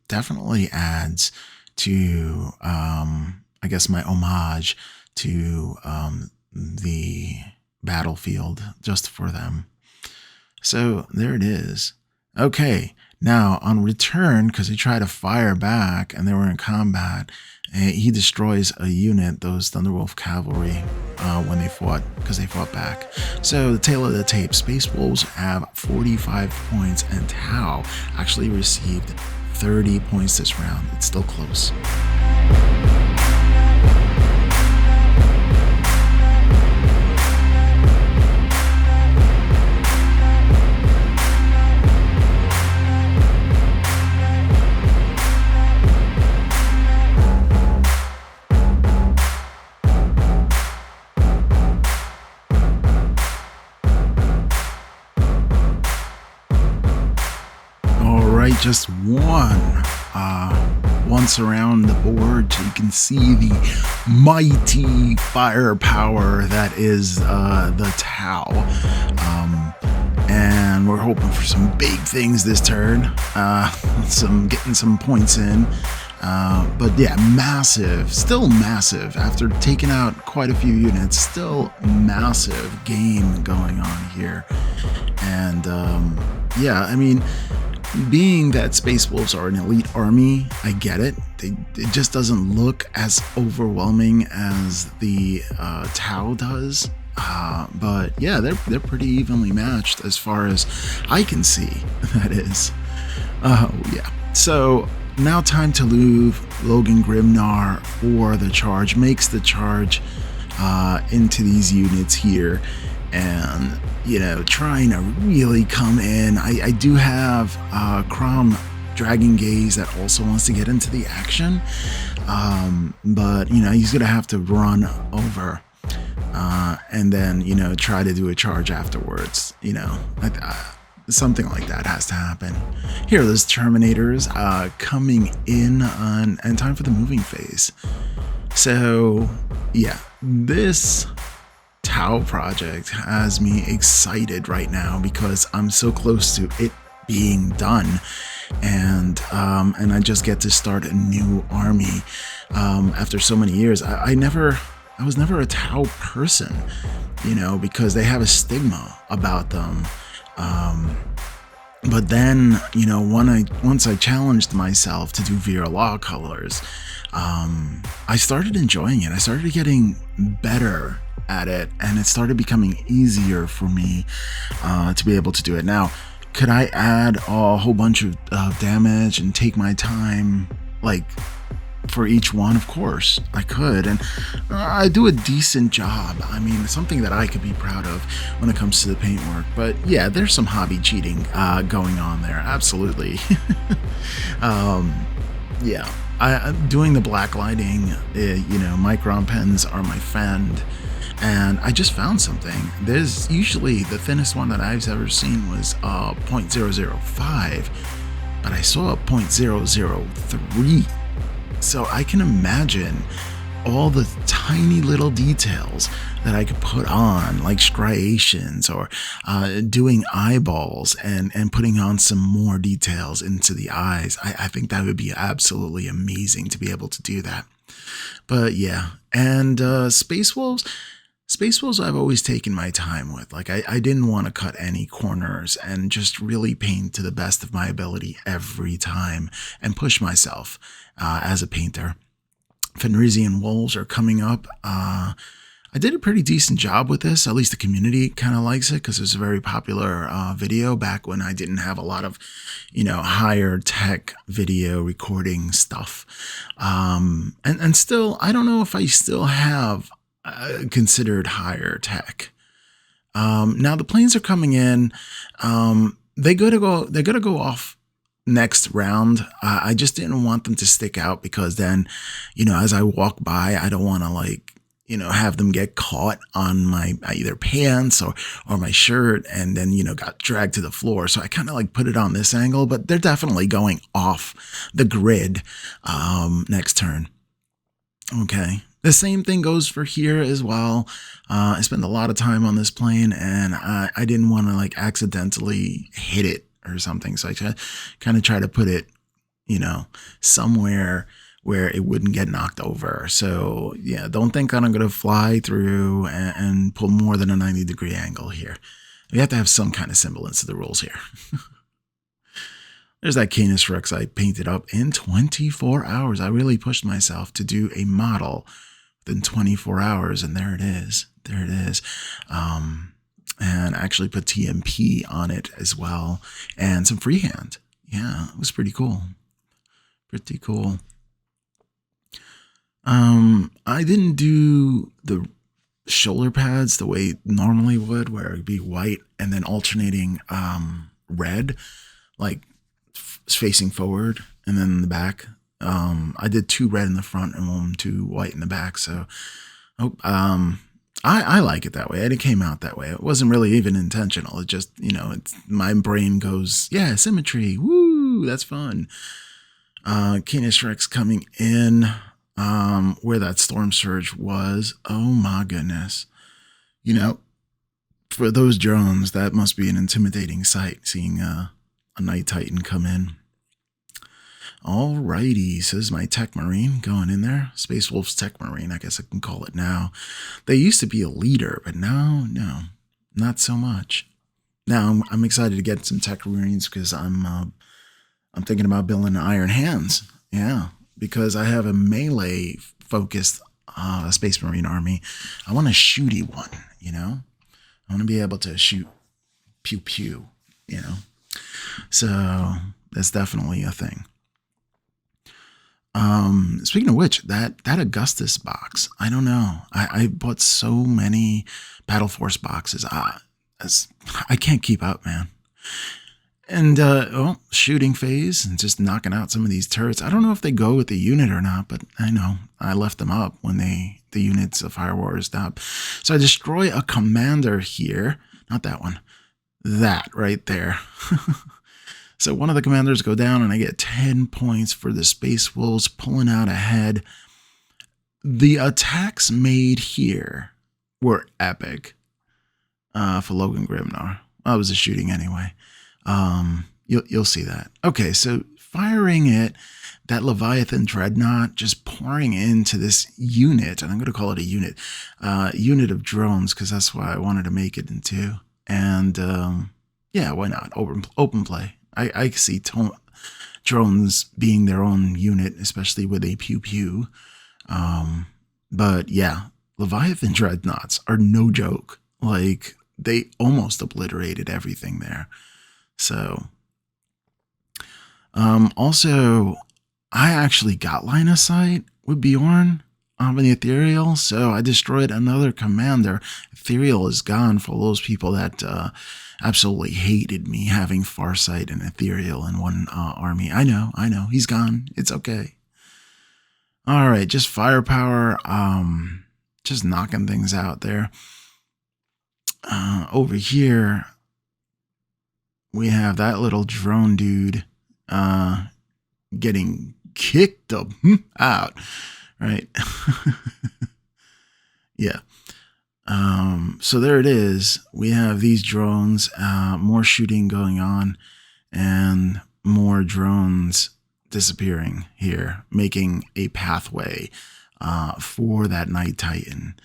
definitely adds to, I guess, my homage to the battlefield just for them. So there it is. Okay, now on return, because he tried to fire back and they were in combat, he destroys a unit, those Thunderwolf cavalry, when they fought, because they fought back. So the tail of the tape, Space Wolves have 45 points and Tau actually received 30 points this round. It's still close. Just once around the board so you can see the mighty firepower that is the Tau. And we're hoping for some big things this turn, getting some points in. But yeah, massive, still massive. After taking out quite a few units, still massive game going on here. And yeah, I mean, being that Space Wolves are an elite army, I get it. It just doesn't look as overwhelming as the Tau does. But yeah, they're pretty evenly matched as far as I can see, that is. Yeah. So now time to move Logan Grimnar for the charge. Makes the charge into these units here. And, you know, trying to really come in. I do have Crom Dragon Gaze that also wants to get into the action. But, you know, he's going to have to run over and then, you know, try to do a charge afterwards. You know, something like that has to happen. Here are those Terminators coming in and time for the moving phase. So, yeah, this Tau project has me excited right now because I'm so close to it being done, and I just get to start a new army after so many years. I was never a Tau person, you know, because they have a stigma about them. But then, you know, once I challenged myself to do Vera Law colors, I started enjoying it. I started getting better at it, and it started becoming easier for me to be able to do it. Now, could I add a whole bunch of damage and take my time, like for each one, of course, I could. And I do a decent job. I mean, something that I could be proud of when it comes to the paintwork. But yeah, there's some hobby cheating going on there. Absolutely. Yeah. I'm doing the black lighting, micron pens are my friend. And I just found something. There's usually the thinnest one that I've ever seen was 0.005, but I saw a 0.003. So I can imagine all the tiny little details that I could put on, like striations or doing eyeballs and putting on some more details into the eyes. I think that would be absolutely amazing to be able to do that. But yeah, and Space Wolves I've always taken my time with. Like I didn't want to cut any corners and just really paint to the best of my ability every time and push myself as a painter. Fenrisian wolves are coming up. I did a pretty decent job with this. At least the community kind of likes it because it was a very popular video back when I didn't have a lot of, higher tech video recording stuff. And still, I don't know if I still have considered higher tech. Now the planes are coming in. They're gonna go off next round. I just didn't want them to stick out because then, as I walk by, I don't want to have them get caught on my either pants or my shirt and then, got dragged to the floor. So I kind of put it on this angle, but they're definitely going off the grid next turn. Okay. The same thing goes for here as well. I spent a lot of time on this plane and I didn't want to accidentally hit it or something. So I kind of try to put it, somewhere where it wouldn't get knocked over. So yeah, don't think that I'm going to fly through and pull more than a 90-degree angle here. We have to have some kind of semblance to the rules here. There's that Canis Rex I painted up in 24 hours. I really pushed myself to do a model within 24 hours, and there it is. There it is. And actually put TMP on it as well, and some freehand. Yeah, it was pretty cool. Pretty cool. I didn't do the shoulder pads the way it normally would, where it'd be white and then alternating red, facing forward, and then in the back. I did 2 red in the front and 2 white in the back. So, I like it that way. And it came out that way. It wasn't really even intentional. It just, my brain goes, yeah, symmetry. Woo, that's fun. Canis Rex coming in, where that storm surge was. Oh my goodness. For those drones, that must be an intimidating sight, seeing a Night Titan come in. Alrighty, so this is my Tech Marine going in there. Space Wolf's Tech Marine, I guess I can call it now. They used to be a leader, but now, no, not so much. Now I'm excited to get some Tech Marines because I'm thinking about building Iron Hands. Yeah, because I have a melee focused Space Marine army. I want a shooty one, I want to be able to shoot pew pew, So that's definitely a thing. Speaking of which, that Augustus box, I don't know. I bought so many Battle Force boxes. I can't keep up, man. And, shooting phase and just knocking out some of these turrets. I don't know if they go with the unit or not, but I know I left them up when the units of Fire Warriors stopped. So I destroy a commander here. Not that one. That right there. So one of the commanders go down and I get 10 points for the Space Wolves pulling out ahead. The attacks made here were epic for Logan Grimnar. I was just shooting anyway. You'll see that. Okay, so firing it, that Leviathan Dreadnought just pouring into this unit, and I'm going to call it a unit of drones because that's what I wanted to make it into. And yeah, why not? Open play. I see drones being their own unit, especially with a pew-pew. But yeah, Leviathan Dreadnoughts are no joke. They almost obliterated everything there. So, also, I actually got line of sight with Bjorn on the Ethereal, so I destroyed another commander. Ethereal is gone for those people that absolutely hated me having Farsight and Ethereal in one army. I know, he's gone. It's okay. All right, just firepower, just knocking things out there. Over here, we have that little drone dude getting kicked out, right? Yeah. So there it is. We have these drones, more shooting going on, and more drones disappearing here, making a pathway for that Night Titan.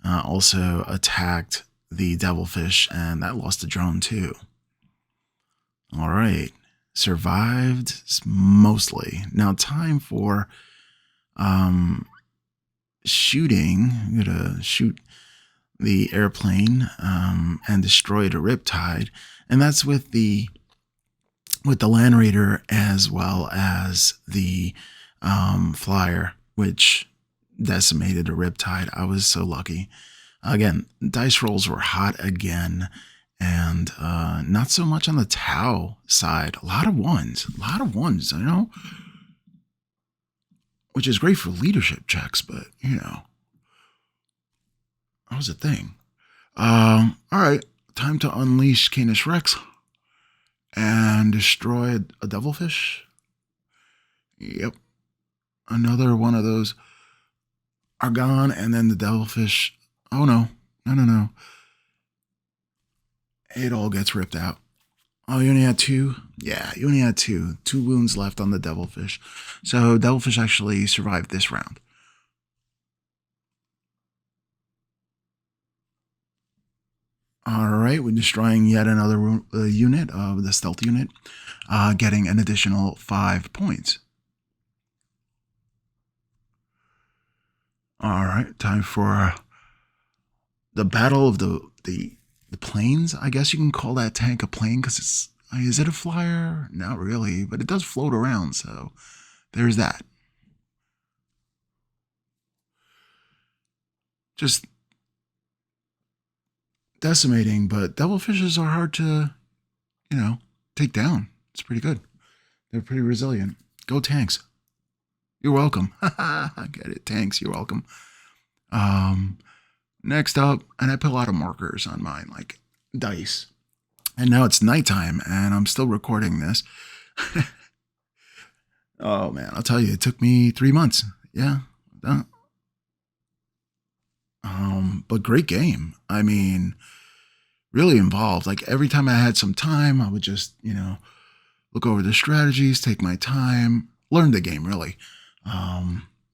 Also attacked the Devilfish, and that lost a drone too. All right. Survived mostly. Now time for shooting. I'm gonna shoot the airplane and destroyed a Riptide, and that's with the Land Raider as well as the Flyer, which decimated a Riptide. I was so lucky. Again, dice rolls were hot again, and not so much on the Tau side. A lot of ones, you know, which is great for leadership checks, but you know, that was a thing. All right, time to unleash Canis Rex and destroy a Devilfish. Yep, another one of those are gone, and then the Devilfish. Oh no. It all gets ripped out. Oh, you only had two? Yeah, you only had two. 2 wounds left on the Devilfish. So Devilfish actually survived this round. All right, we're destroying yet another unit of the stealth unit, getting an additional 5 points. All right, time for the battle of the planes. I guess you can call that tank a plane because it's. Is it a flyer? Not really, but it does float around, so there's that. Just decimating, but Devilfishes are hard to, take down. It's pretty good. They're pretty resilient. Go tanks. You're welcome. I get it. Tanks, you're welcome. Next up, and I put a lot of markers on mine, like dice. And now it's nighttime, and I'm still recording this. Oh, man, I'll tell you, it took me 3 months. Yeah. But great game. I mean, really involved. Like, every time I had some time, I would just, look over the strategies, take my time, learn the game, really.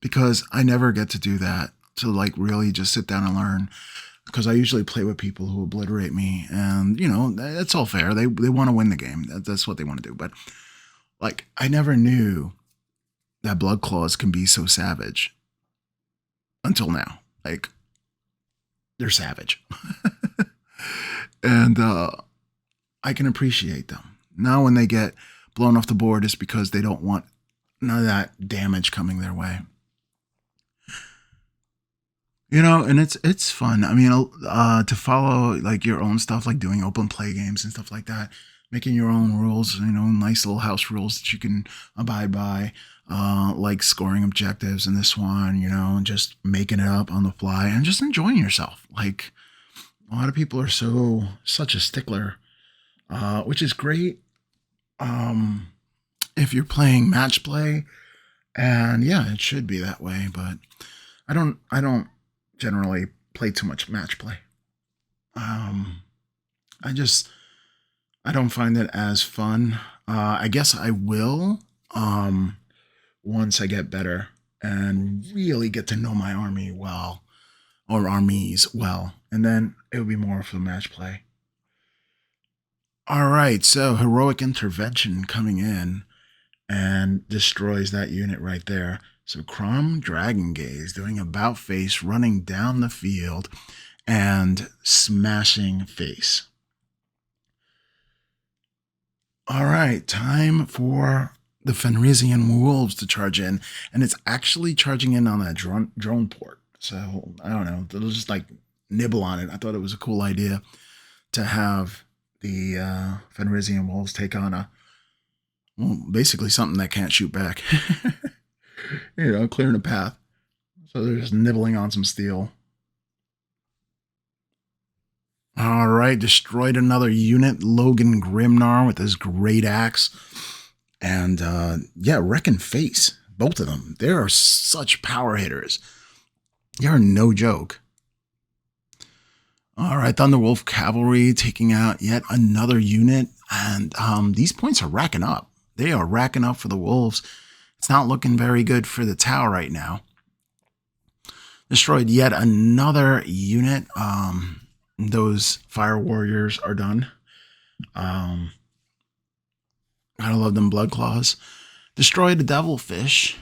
Because I never get to do that, to, like, really just sit down and learn. Because I usually play with people who obliterate me, and that's all fair. They want to win the game. That's what they want to do. But like, I never knew that Blood Claws can be so savage until now. Like, they're savage, and I can appreciate them now. When they get blown off the board, it's because they don't want none of that damage coming their way. And it's fun. I mean, to follow like your own stuff, like doing open play games and stuff like that, making your own rules, nice little house rules that you can abide by, like scoring objectives in this one, and just making it up on the fly and just enjoying yourself. Like, a lot of people are such a stickler, which is great. If you're playing match play, and yeah, it should be that way, but I don't generally play too much match play. I don't find it as fun. I guess I will once I get better and really get to know my army well, or armies well, and then it'll be more for match play. All right, so heroic intervention coming in and destroys that unit right there. So Crom Dragon Gaze doing about face, running down the field and smashing face. All right, time for the Fenrisian wolves to charge in, and it's actually charging in on that drone port. So I don't know, they'll just like nibble on it. I thought it was a cool idea to have the Fenrisian wolves take on basically something that can't shoot back. Clearing a path. So they're just nibbling on some steel. All right, destroyed another unit, Logan Grimnar with his great axe. And Wrecking Face, both of them. They are such power hitters. They are no joke. All right, Thunderwolf Cavalry taking out yet another unit. And these points are racking up. They are racking up for the Wolves. It's not looking very good for the Tau right now. Destroyed yet another unit. Those Fire Warriors are done. I love them Blood Claws. Destroyed the Devilfish.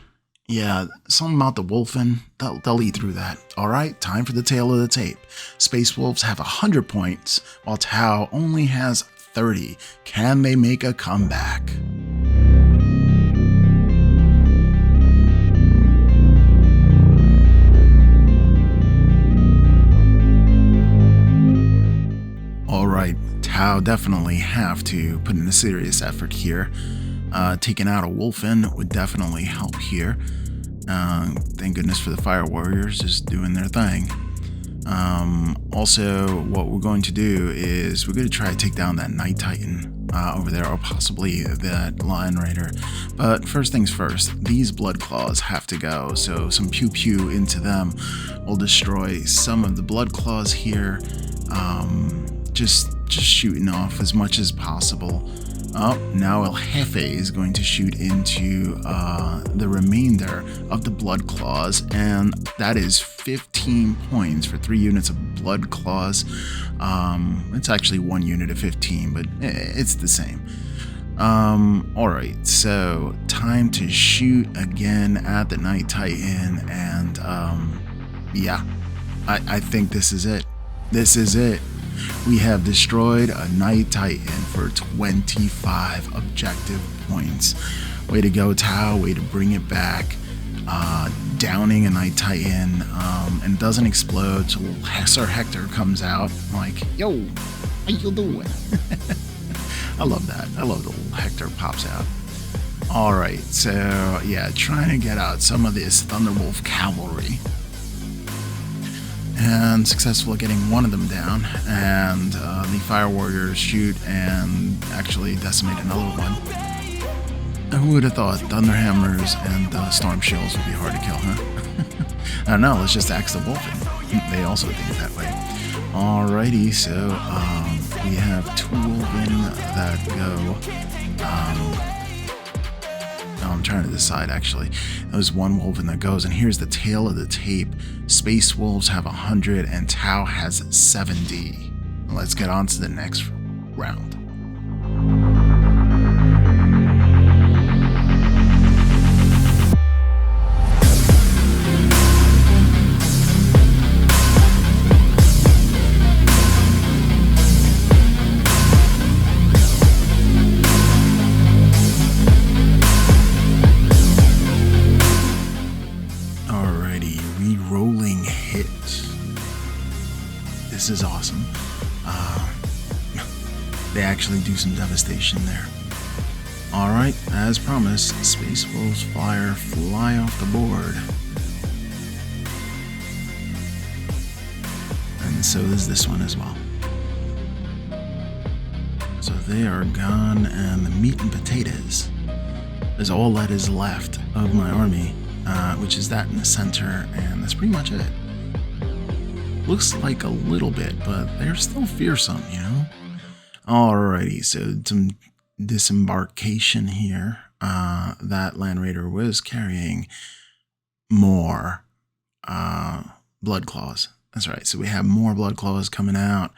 Yeah, something about the Wolfen. They'll eat through that. All right, time for the tail of the tape. Space Wolves have 100 points, while Tau only has 30. Can they make a comeback? All right, Tau definitely have to put in a serious effort here. Taking out a Wolfen would definitely help here. Thank goodness for the Fire Warriors just doing their thing. Also, what we're going to do is we're going to try to take down that Night Titan over there, or possibly that Lion Raider. But first things first, these Blood Claws have to go. So some pew pew into them will destroy some of the Blood Claws here. Just shooting off as much as possible. Oh, now El Jefe is going to shoot into the remainder of the Blood Claws, and that is 15 points for 3 units of Blood Claws. It's actually 1 unit of 15, but it's the same. Alright, so time to shoot again at the Night Titan, and I think this is it. This is it. We have destroyed a Night Titan for 25 objective points. Way to go, Tau. Way to bring it back. Downing a Night Titan and doesn't explode. So Sir Hector comes out like, yo, how you doing? I love that. I love the little Hector pops out. All right, so yeah, trying to get out some of this Thunderwolf Cavalry. And successful at getting one of them down, and the Fire Warriors shoot and actually decimate another one. Who would have thought Thunderhammers and Storm Shields would be hard to kill, huh? I don't know, let's just axe the Wolfen. They also think that way. Alrighty, so we have 2 Wolfen that go. I'm trying to decide, actually. There's 1 Wolfen that goes, and here's the tail of the tape. Space Wolves have 100, and Tau has 70. Let's get on to the next round. This is awesome. They actually do some devastation there. Alright, as promised, Space Wolves fly off the board. And so is this one as well. So they are gone, and the meat and potatoes is all that is left of my army, which is that in the center, and that's pretty much it. Looks like a little bit, but they're still fearsome, you know? Alrighty, so some disembarkation here. That Land Raider was carrying more Blood Claws. That's right, so we have more Blood Claws coming out.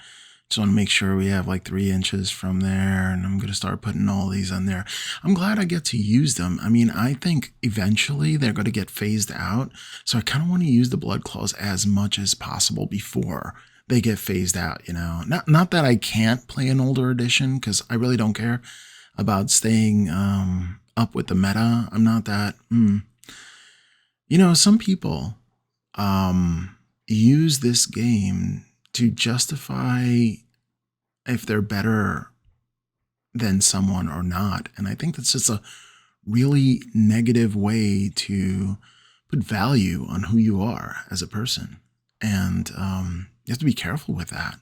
Just want to make sure we have like 3 inches from there, and I'm going to start putting all these on there. I'm glad I get to use them. I mean, I think eventually they're going to get phased out, so I kind of want to use the Blood Claws as much as possible before they get phased out, you know. Not that I can't play an older edition, because I really don't care about staying up with the meta. I'm not that. Some people use this game to justify if they're better than someone or not. And I think that's just a really negative way to put value on who you are as a person. And you have to be careful with that,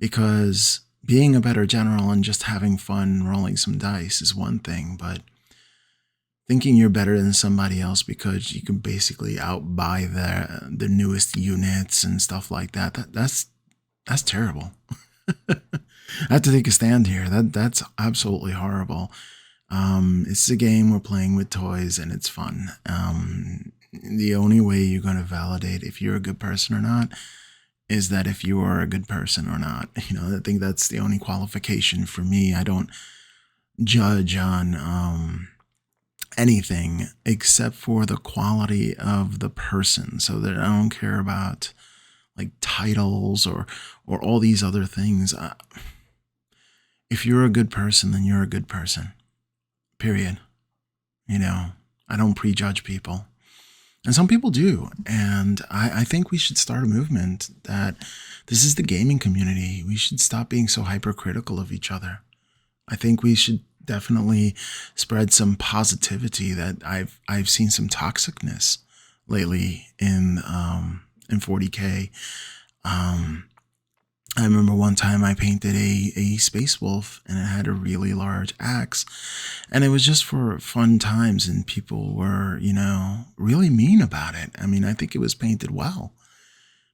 because being a better general and just having fun rolling some dice is one thing, but thinking you're better than somebody else because you can basically outbuy the newest units and stuff like that's terrible. I have to take a stand here. That's absolutely horrible. It's a game we're playing with toys and it's fun. The only way you're going to validate if you're a good person or not is that if you are a good person or not. I think that's the only qualification for me. I don't judge on anything except for the quality of the person, so that I don't care about like titles or all these other things. If you're a good person, then you're a good person, period. I don't prejudge people, and some people do. And I think we should start a movement that this is the gaming community. We should stop being so hypercritical of each other. I think we should definitely spread some positivity. That I've seen some toxicness lately in 40K. I remember one time I painted a space wolf and it had a really large axe, and it was just for fun times, and people were, really mean about it. I mean, I think it was painted well,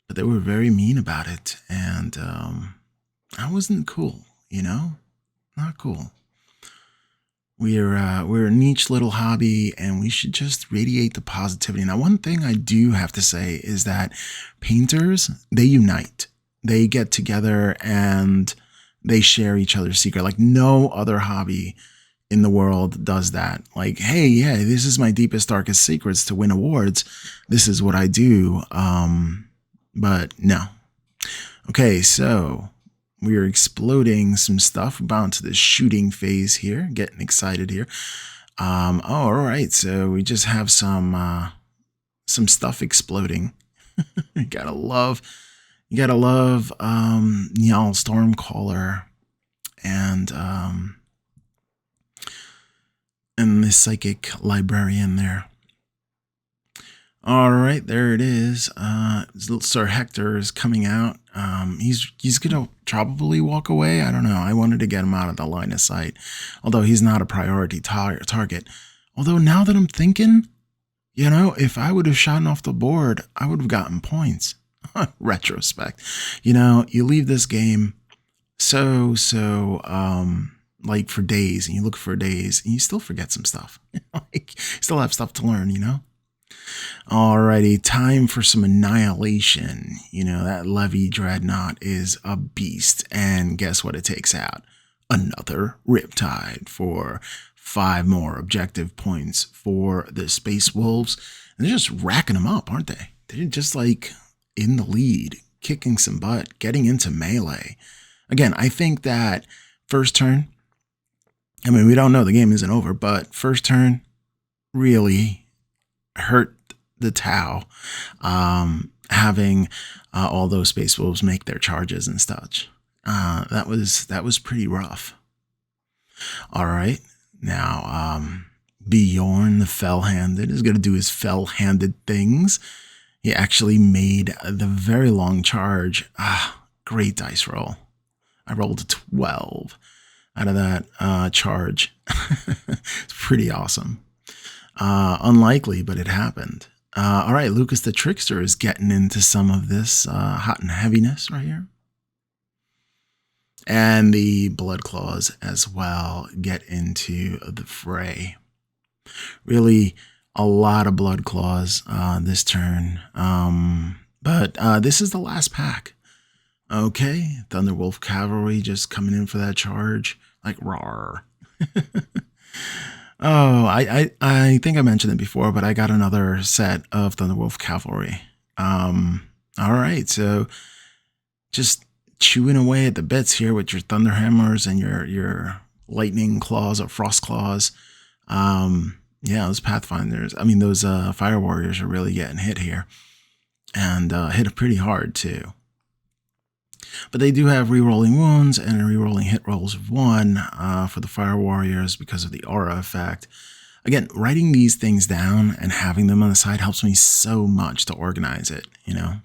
but they were very mean about it, and I wasn't cool, not cool. We're a niche little hobby, and we should just radiate the positivity. Now, one thing I do have to say is that painters, they unite. They get together and they share each other's secret. Like no other hobby in the world does that. Like, hey, yeah, this is my deepest, darkest secrets to win awards. This is what I do. But no. Okay, so we are exploding some stuff. We're about to the shooting phase here. Getting excited here. All right. So we just have some stuff exploding. You gotta love Njal Stormcaller and the Psychic Librarian there. All right, there it is. Sir Hector is coming out. He's gonna probably walk away. I don't know. I wanted to get him out of the line of sight, although he's not a priority target. Although now that I'm thinking, if I would have shot off the board, I would have gotten points. Retrospect, you leave this game so like for days, and you look for days, and you still forget some stuff. Like, you still have stuff to learn, Alrighty, time for some annihilation. That Levy Dreadnought is a beast, and guess what it takes out? Another Riptide for 5 more objective points for the Space Wolves. And they're just racking them up, aren't they? They're just like in the lead, kicking some butt, getting into melee. Again, I think that first turn, I mean, we don't know, the game isn't over, but first turn really hurt the Tau, having all those Space Wolves make their charges and such. That was pretty rough. All right, now Bjorn the Fell-Handed is going to do his fell-handed things. He actually made the very long charge. Great dice roll. I rolled a 12 out of that charge. It's pretty awesome. Unlikely, but it happened. All right, Lucas the Trickster is getting into some of this hot and heaviness right here. And the Blood Claws as well get into the fray. Really a lot of Blood Claws this turn. But this is the last pack. Okay, Thunderwolf Cavalry just coming in for that charge. Like, rawr. Oh, I think I mentioned it before, but I got another set of Thunderwolf Cavalry. All right, so just chewing away at the bits here with your Thunderhammers and your Lightning Claws or Frost Claws. Yeah, those Pathfinders, I mean, those Fire Warriors are really getting hit here. And hit pretty hard, too. But they do have rerolling wounds and rerolling hit rolls of 1 for the Fire Warriors because of the aura effect. Again, writing these things down and having them on the side helps me so much to organize it, you know.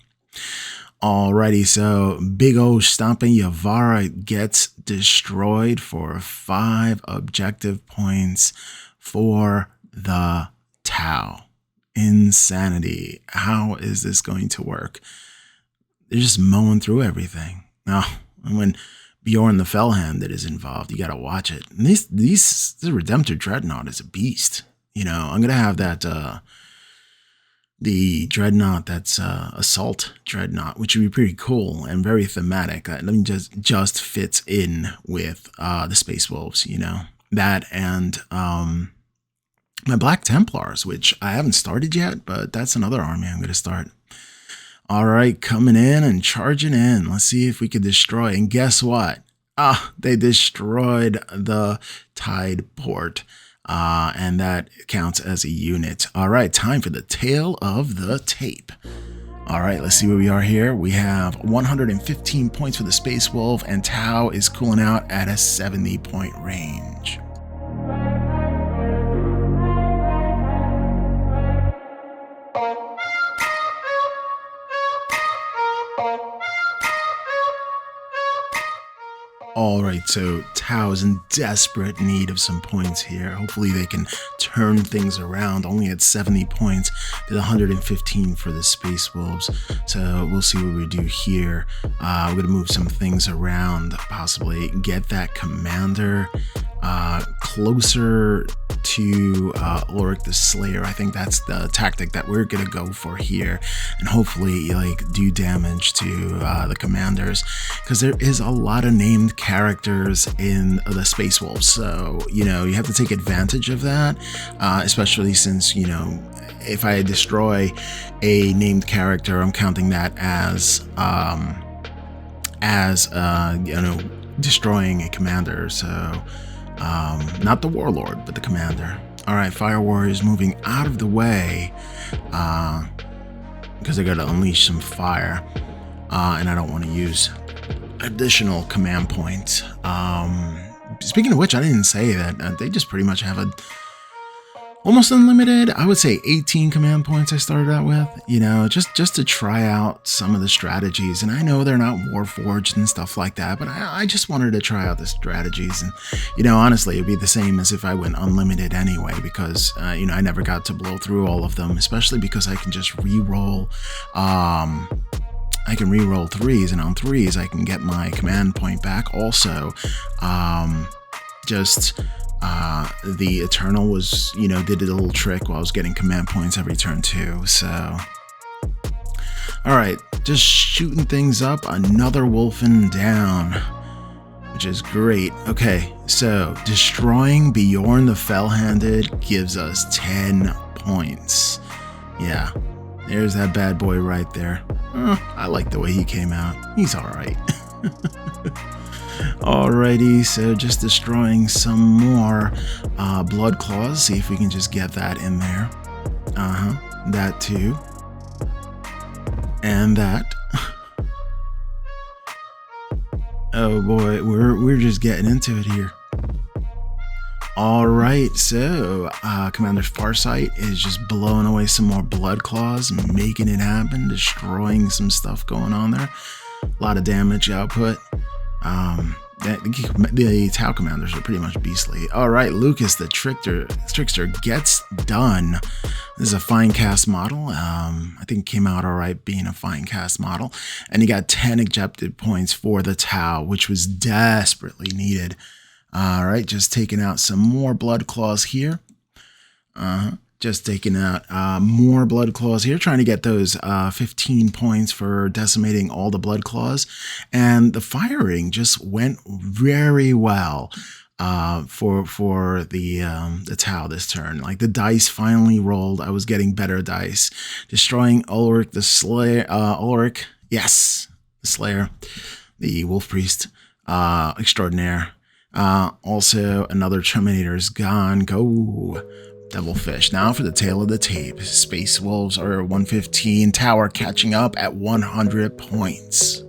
Alrighty, so big old stomping Yavara gets destroyed for 5 objective points for the Tau. Insanity. How is this going to work? They're just mowing through everything. Now, when Bjorn the Fellhanded is involved, you got to watch it. And this Redemptor Dreadnought is a beast. You know, I'm going to have that, the Dreadnought that's Assault Dreadnought, which would be pretty cool and very thematic. I mean, just fits in with the Space Wolves, you know. That and my Black Templars, which I haven't started yet, but that's another army I'm going to start. All right, coming in and charging in. Let's see if we could destroy. And guess what? They destroyed the Tide Port. And that counts as a unit. All right, time for the tail of the tape. All right, let's see where we are here. We have 115 points for the Space Wolf, and Tau is cooling out at a 70-point range. All right, so Tau is in desperate need of some points here. Hopefully they can turn things around. Only at 70 points, did 115 for the Space Wolves. So we'll see what we do here. We're going to move some things around, possibly get that commander closer to Ulrich the Slayer. I think that's the tactic that we're going to go for here, and hopefully like do damage to the commanders, because there is a lot of named characters in the Space Wolves, so you know you have to take advantage of that, especially since, you know, if I destroy a named character, I'm counting that as you know, destroying a commander. So not the Warlord, but the commander. All right, Fire Warriors moving out of the way because they got to unleash some fire, and I don't want to use additional command points. Speaking of which, I didn't say that they just pretty much have a almost unlimited, I would say 18 command points I started out with, you know, just to try out some of the strategies. And I know they're not Warforged and stuff like that, but I just wanted to try out the strategies. And, you know, honestly, it'd be the same as if I went unlimited anyway, because, you know, I never got to blow through all of them, especially because I can just re-roll, I can re-roll 3s, and on 3s I can get my command point back. Also, the Eternal was, you know, did a little trick while I was getting command points every turn too. So, all right, just shooting things up. Another Wolfen down, which is great. Okay, so destroying Bjorn the Fellhanded gives us 10 points. Yeah, there's that bad boy right there. I like the way he came out. He's all right. Alrighty, so just destroying some more blood claws. See if we can just get that in there. That too. And that. Oh boy, we're just getting into it here. Alright, so Commander Farsight is just blowing away some more blood claws, making it happen, destroying some stuff going on there. A lot of damage output. The Tau commanders are pretty much beastly. All right, Lucas the Trickster gets done. This is a fine cast model. I think it came out all right being a fine cast model. And he got 10 ejected points for the Tau, which was desperately needed. All right, just taking out some more blood claws here. Just taking out more blood claws here, trying to get those 15 points for decimating all the blood claws. And the firing just went very well for the Tau this turn. Like the dice finally rolled. I was getting better dice. Destroying Ulrich the Slayer. Ulrich, yes, the Slayer, the Wolf Priest extraordinaire. Also, another Terminator is gone. Go, Devilfish. Now for the tail of the tape. Space Wolves are 115. Tower catching up at 100 points.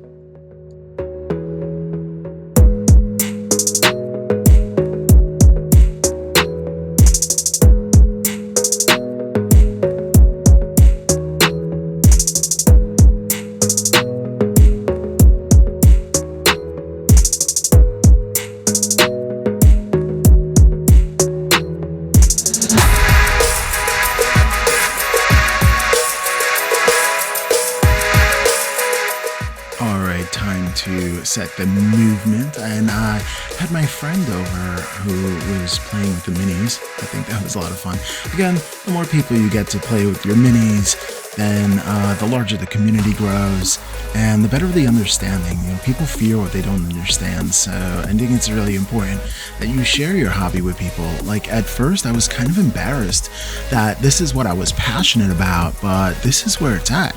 To set the movement, and I had my friend over who was playing with the minis. I think that was a lot of fun. Again, the more people you get to play with your minis, then the larger the community grows, and the better the understanding. You know, people fear what they don't understand, so I think it's really important that you share your hobby with people. Like, at first, I was kind of embarrassed that this is what I was passionate about, but this is where it's at.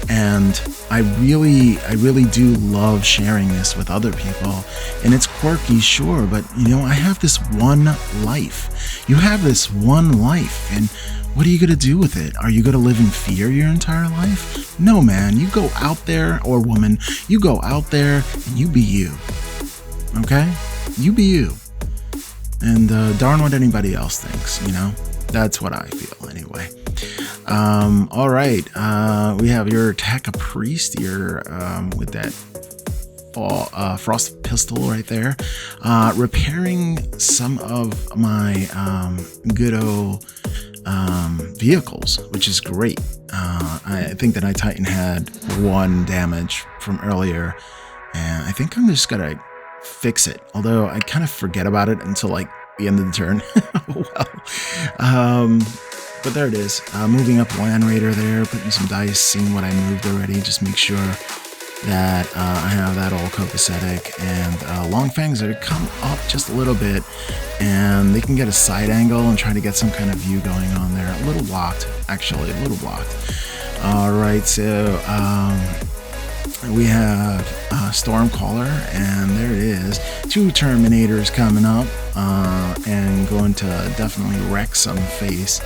And I really do love sharing this with other people. And it's quirky, sure, but you know, I have this one life. You have this one life, and what are you gonna do with it? Are you gonna live in fear your entire life? No, man, you go out there, or woman, you go out there and you be you. Okay? You be you. And darn what anybody else thinks, you know? That's what I feel anyway. All right. We have your Attack a Priest here with that Frost Pistol right there. Repairing some of my good old vehicles, which is great. I think that Titan had 1 damage from earlier, and I think I'm just gonna fix it. Although I kind of forget about it until like the end of the turn. Well, but there it is. Moving up Land Raider there, putting some dice, seeing what I moved already. Just make sure that I have that all copacetic. And Long Fangs are to come up just a little bit, and they can get a side angle and try to get some kind of view going on there. A little blocked, actually, a little blocked. All right, so we have Stormcaller, and there it is. 2 Terminators coming up, and going to definitely wreck some face,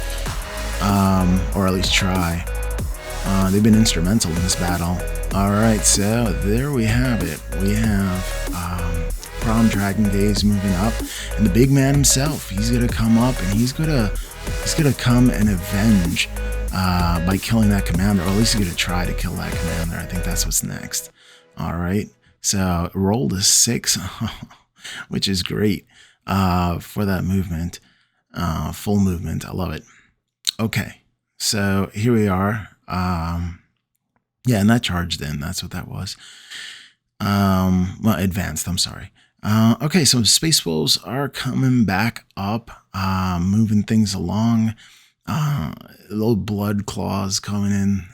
or at least try. They've been instrumental in this battle. All right, so there we have it. We have Prom Dragon Days moving up, and the big man himself. He's gonna come up, and he's gonna come and avenge. By killing that commander, or at least he's going to try to kill that commander. I think that's what's next. All right, so rolled a 6, which is great for that movement, full movement. I love it. Okay, so here we are. Yeah, and that charged in. That's what that was. Well, advanced. I'm sorry. Okay, so Space Wolves are coming back up, moving things along. Little blood claws coming in,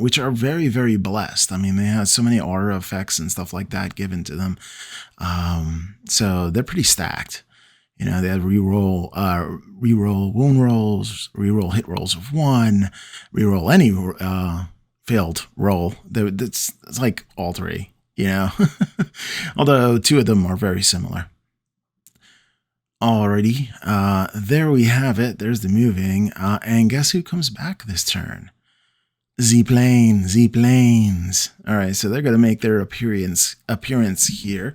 which are very, very blessed. I mean, they have so many aura effects and stuff like that given to them. So they're pretty stacked. You know, they have reroll wound rolls, reroll hit rolls of 1, reroll any failed roll. It's like all 3, you know, although 2 of them are very similar. Alrighty, there we have it. There's the moving, and guess who comes back this turn? Z-Planes. All right, so they're gonna make their appearance here,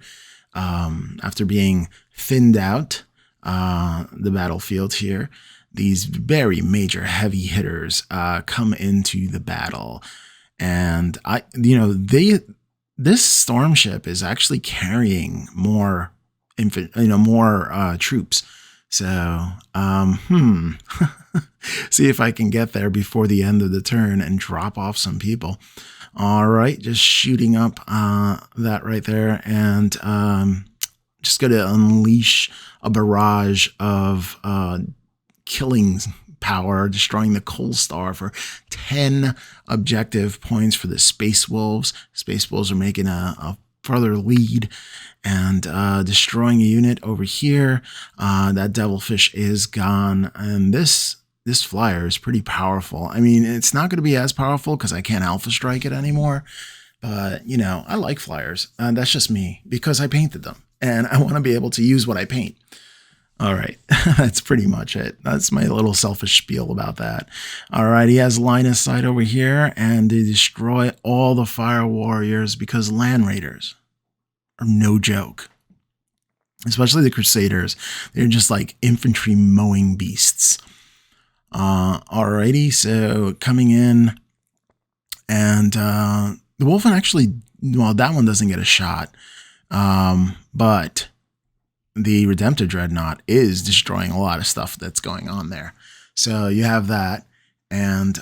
after being thinned out the battlefield here. These very major heavy hitters come into the battle, and this storm ship is actually carrying more troops. So, see if I can get there before the end of the turn and drop off some people. All right, just shooting up that right there, and just going to unleash a barrage of killing power, destroying the Coal Star for 10 objective points for the Space Wolves. Space Wolves are making a further lead and destroying a unit over here. That Devilfish is gone, and this flyer is pretty powerful. I mean, it's not going to be as powerful because I can't Alpha Strike it anymore, but you know, I like flyers. That's just me because I painted them, and I want to be able to use what I paint. All right, that's pretty much it. That's my little selfish spiel about that. All right, he has line of sight over here, and they destroy all the fire warriors because land raiders are no joke. Especially the Crusaders. They're just like infantry mowing beasts. Alrighty, so coming in, and the Wolfen actually, well, that one doesn't get a shot, but the Redemptive Dreadnought is destroying a lot of stuff that's going on there. So you have that, and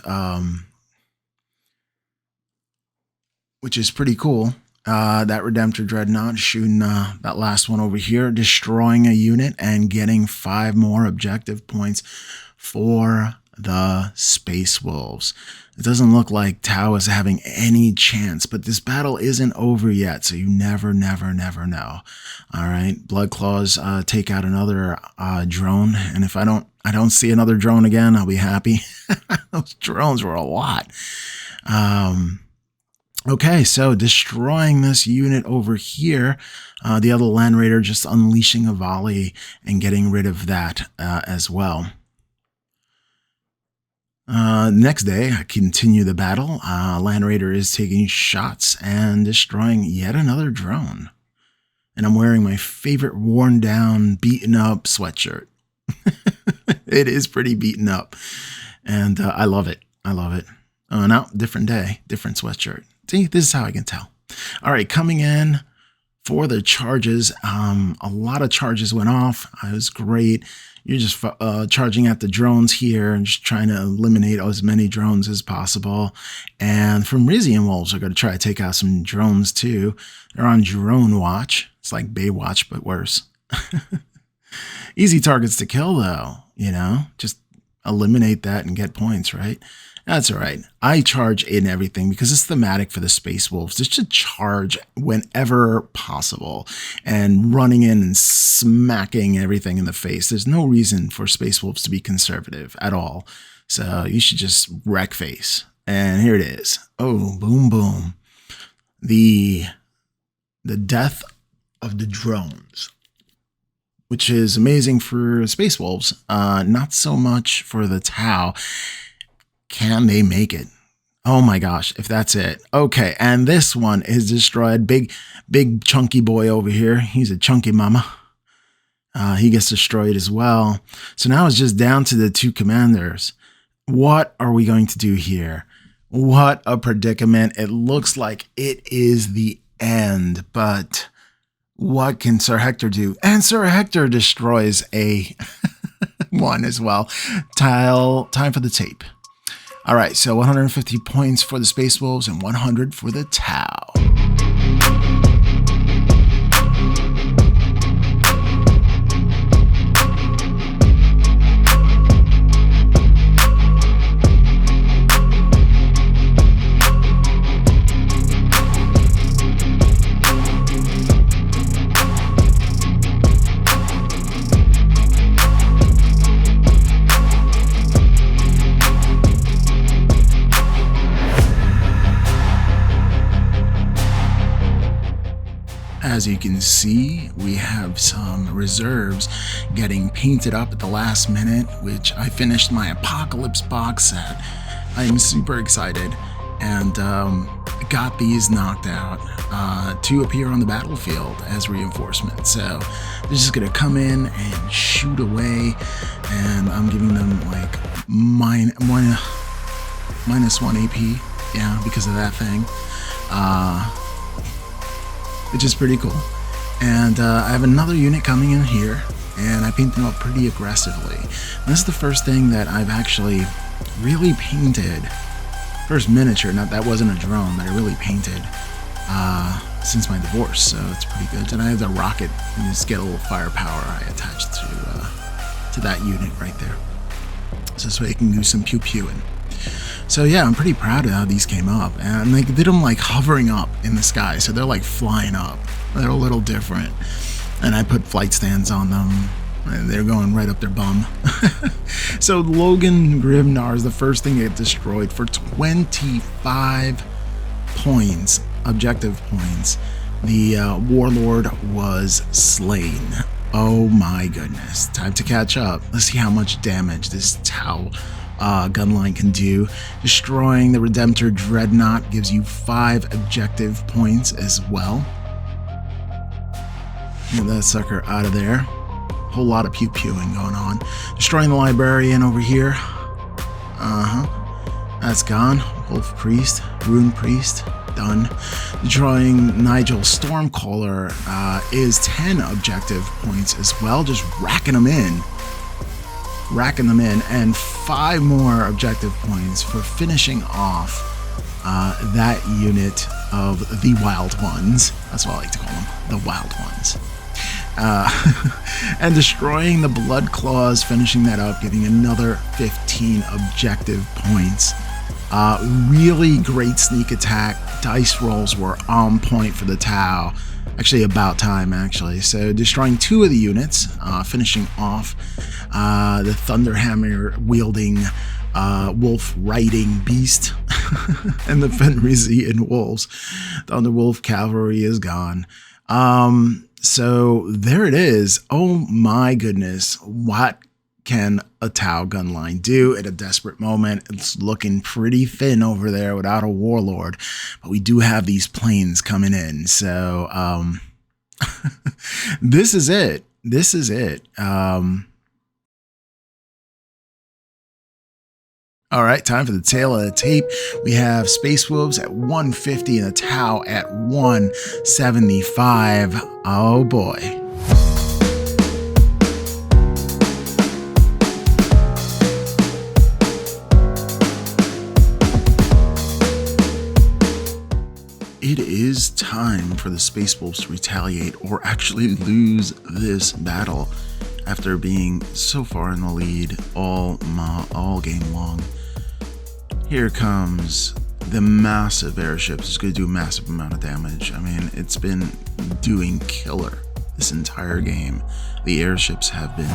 which is pretty cool. That Redemptive Dreadnought shooting that last one over here, destroying a unit and getting 5 more objective points for the Space Wolves. It doesn't look like Tau is having any chance, but this battle isn't over yet, so you never know. All right, Blood Claws take out another drone, and if I don't see another drone again, I'll be happy. Those drones were a lot. Okay, so destroying this unit over here, the other Land Raider just unleashing a volley and getting rid of that as well. Next day, I continue the battle. Land Raider is taking shots and destroying yet another drone. And I'm wearing my favorite worn down, beaten up sweatshirt. It is pretty beaten up. And I love it. I love it. No, different day, different sweatshirt. See, this is how I can tell. All right, coming in for the charges. A lot of charges went off. It was great. You're just charging at the drones here and just trying to eliminate as many drones as possible. And Fenrisian Wolves are going to try to take out some drones too. They're on drone watch. It's like Baywatch, but worse. Easy targets to kill though, you know, just eliminate that and get points, right? That's all right. I charge in everything because it's thematic for the Space Wolves. Just to charge whenever possible and running in and smacking everything in the face. There's no reason for Space Wolves to be conservative at all. So you should just wreck face. And here it is. Oh, boom, boom. The death of the drones, which is amazing for Space Wolves. Not so much for the Tau. Can they make it? Oh my gosh, if that's it. Okay, and this one is destroyed. Big chunky boy over here. He's a chunky mama. He gets destroyed as well. So now it's just down to the 2 commanders. What are we going to do here? What a predicament. It looks like it is the end, but what can Sir Hector do? And Sir Hector destroys a one as well. Time for the tape. All right, so 150 points for the Space Wolves and 100 for the Tau. As you can see, we have some reserves getting painted up at the last minute, which I finished my Apocalypse box set. I'm super excited and got these knocked out to appear on the battlefield as reinforcement. So they're just going to come in and shoot away, and I'm giving them like minus 1 AP, yeah, because of that thing. Which is pretty cool. And I have another unit coming in here, and I paint them up pretty aggressively. And this is the first thing that I've actually really painted. First miniature, that wasn't a drone, that I really painted since my divorce, so it's pretty good. And I have the rocket, and just get a little firepower I attached to that unit right there. So this way I can do some pew-pewing. So yeah, I'm pretty proud of how these came up, and they did them like hovering up in the sky, so they're like flying up. They're a little different, and I put flight stands on them, and they're going right up their bum. So Logan Grimnar is the first thing to get destroyed for 25 points, objective points, The warlord was slain. Oh my goodness. Time to catch up. Let's see how much damage this Tau gunline can do. Destroying the Redemptor Dreadnought gives you 5 objective points as well. Get that sucker out of there. Whole lot of pew-pewing going on. Destroying the Librarian over here. That's gone. Wolf Priest, Rune Priest, done. Destroying Nigel Stormcaller is 10 objective points as well. Just racking them in. And 5 more objective points for finishing off that unit of the Wild Ones. That's what I like to call them, the Wild Ones. And destroying the Blood Claws, finishing that up, getting another 15 objective points. Really great sneak attack. Dice rolls were on point for the Tau. Actually, about time, actually. So, destroying 2 of the units, finishing off the Thunderhammer wielding wolf riding beast and the Fenrisian wolves. Thunderwolf cavalry is gone. So there it is. Oh my goodness. What can a Tau gunline do at a desperate moment? It's looking pretty thin over there without a warlord, but we do have these planes coming in. So this is it. This is it. All right, time for the tail of the tape. We have Space Wolves at 150 and the Tau at 175. Oh boy. It is time for the Space Wolves to retaliate or actually lose this battle after being so far in the lead all game long. Here comes the massive airships. It's going to do a massive amount of damage. I mean, it's been doing killer this entire game. The airships have been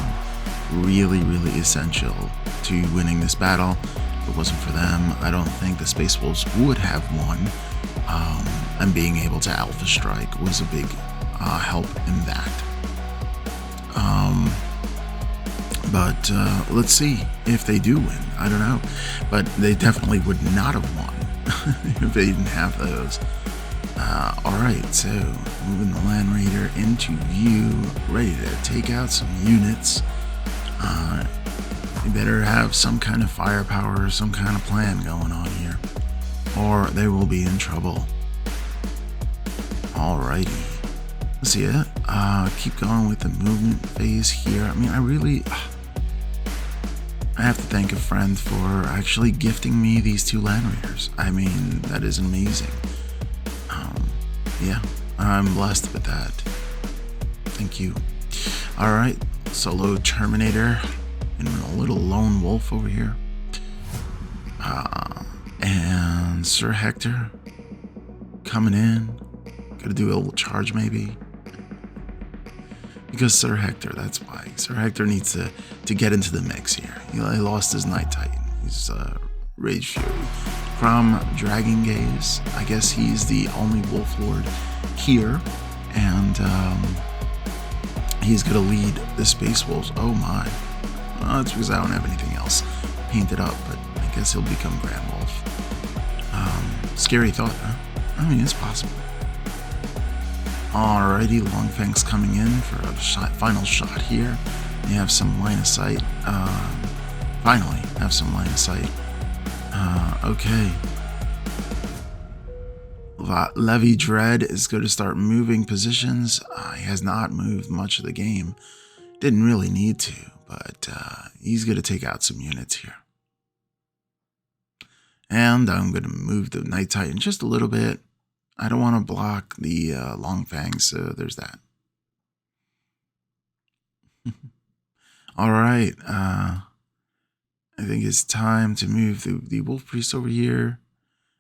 really, really essential to winning this battle. If it wasn't for them, I don't think the Space Wolves would have won. And being able to Alpha Strike was a big help in that. But let's see if they do win. I don't know. But they definitely would not have won if they didn't have those. Alright, so moving the Land Raider into view, ready to take out some units. You better have some kind of firepower or some kind of plan going on here, or they will be in trouble. Alrighty. Let's see it. Keep going with the movement phase here. I mean, I have to thank a friend for actually gifting me these 2 Land Raiders. I mean, that is amazing. Yeah, I'm blessed with that. Thank you. Alright, solo Terminator and a little lone wolf over here. And Sir Hector coming in. Gotta do a little charge maybe. Because Sir Hector, that's why. Sir Hector needs to get into the mix here. He lost his Night Titan. He's Rage Fury. From Dragon Gaze, I guess he's the only Wolf Lord here. And he's going to lead the Space Wolves. Oh my. Well, it's because I don't have anything else painted up, but I guess he'll become Grand Wolf. Scary thought, huh? I mean, it's possible. Alrighty, Longfang's coming in for a final shot here. You have some line of sight. Finally, have some line of sight. Okay. Levy Dread is going to start moving positions. He has not moved much of the game. Didn't really need to, but he's going to take out some units here. And I'm going to move the Night Titan just a little bit. I don't want to block the Longfang, so there's that. All right. I think it's time to move the Wolf Priest over here.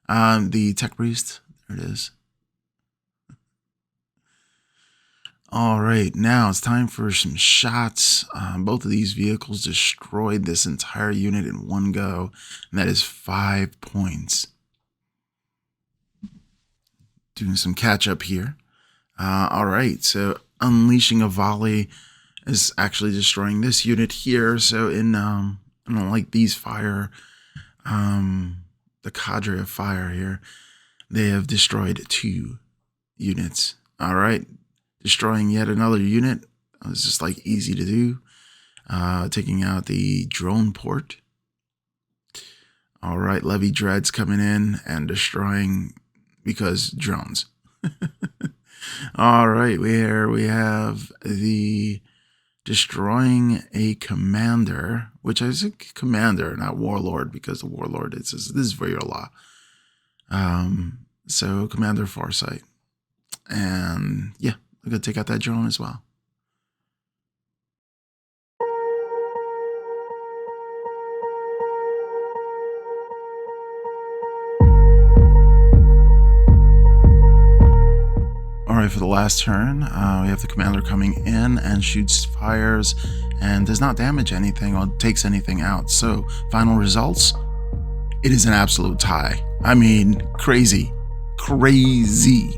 The Tech Priest. There it is. All right. Now it's time for some shots. Both of these vehicles destroyed this entire unit in one go. And that is 5 points. Doing some catch up here. Alright, so unleashing a volley is actually destroying this unit here. So in, I don't like these fire, the cadre of fire here, they have destroyed 2 units. Alright, destroying yet another unit. It's just like easy to do. Taking out the drone port. Alright, levy dreads coming in and destroying because drones. Alright, here we have the destroying a commander, which is a commander, not warlord, because the warlord this is Variola. So Commander Farsight. And yeah, I'm gonna take out that drone as well. Alright, for the last turn, we have the commander coming in and shoots fires and does not damage anything or takes anything out. So, final results, it is an absolute tie. I mean, crazy. Crazy.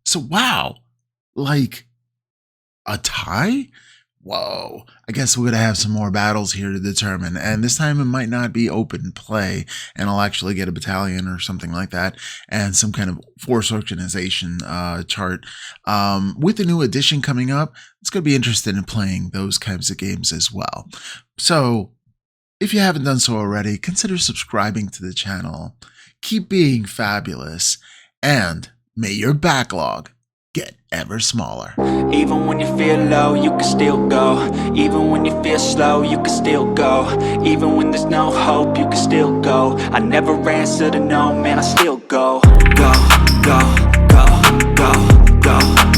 So, wow. Like, a tie? Whoa. I guess we're going to have some more battles here to determine. And this time it might not be open play. And I'll actually get a battalion or something like that. And some kind of force organization chart. With the new edition coming up, it's going to be interested in playing those kinds of games as well. So if you haven't done so already, consider subscribing to the channel. Keep being fabulous. And may your backlog get ever smaller. Even when you feel low, you can still go. Even when you feel slow, you can still go. Even when there's no hope, you can still go. I never answer to no, man, I still go. Go, go, go, go, go.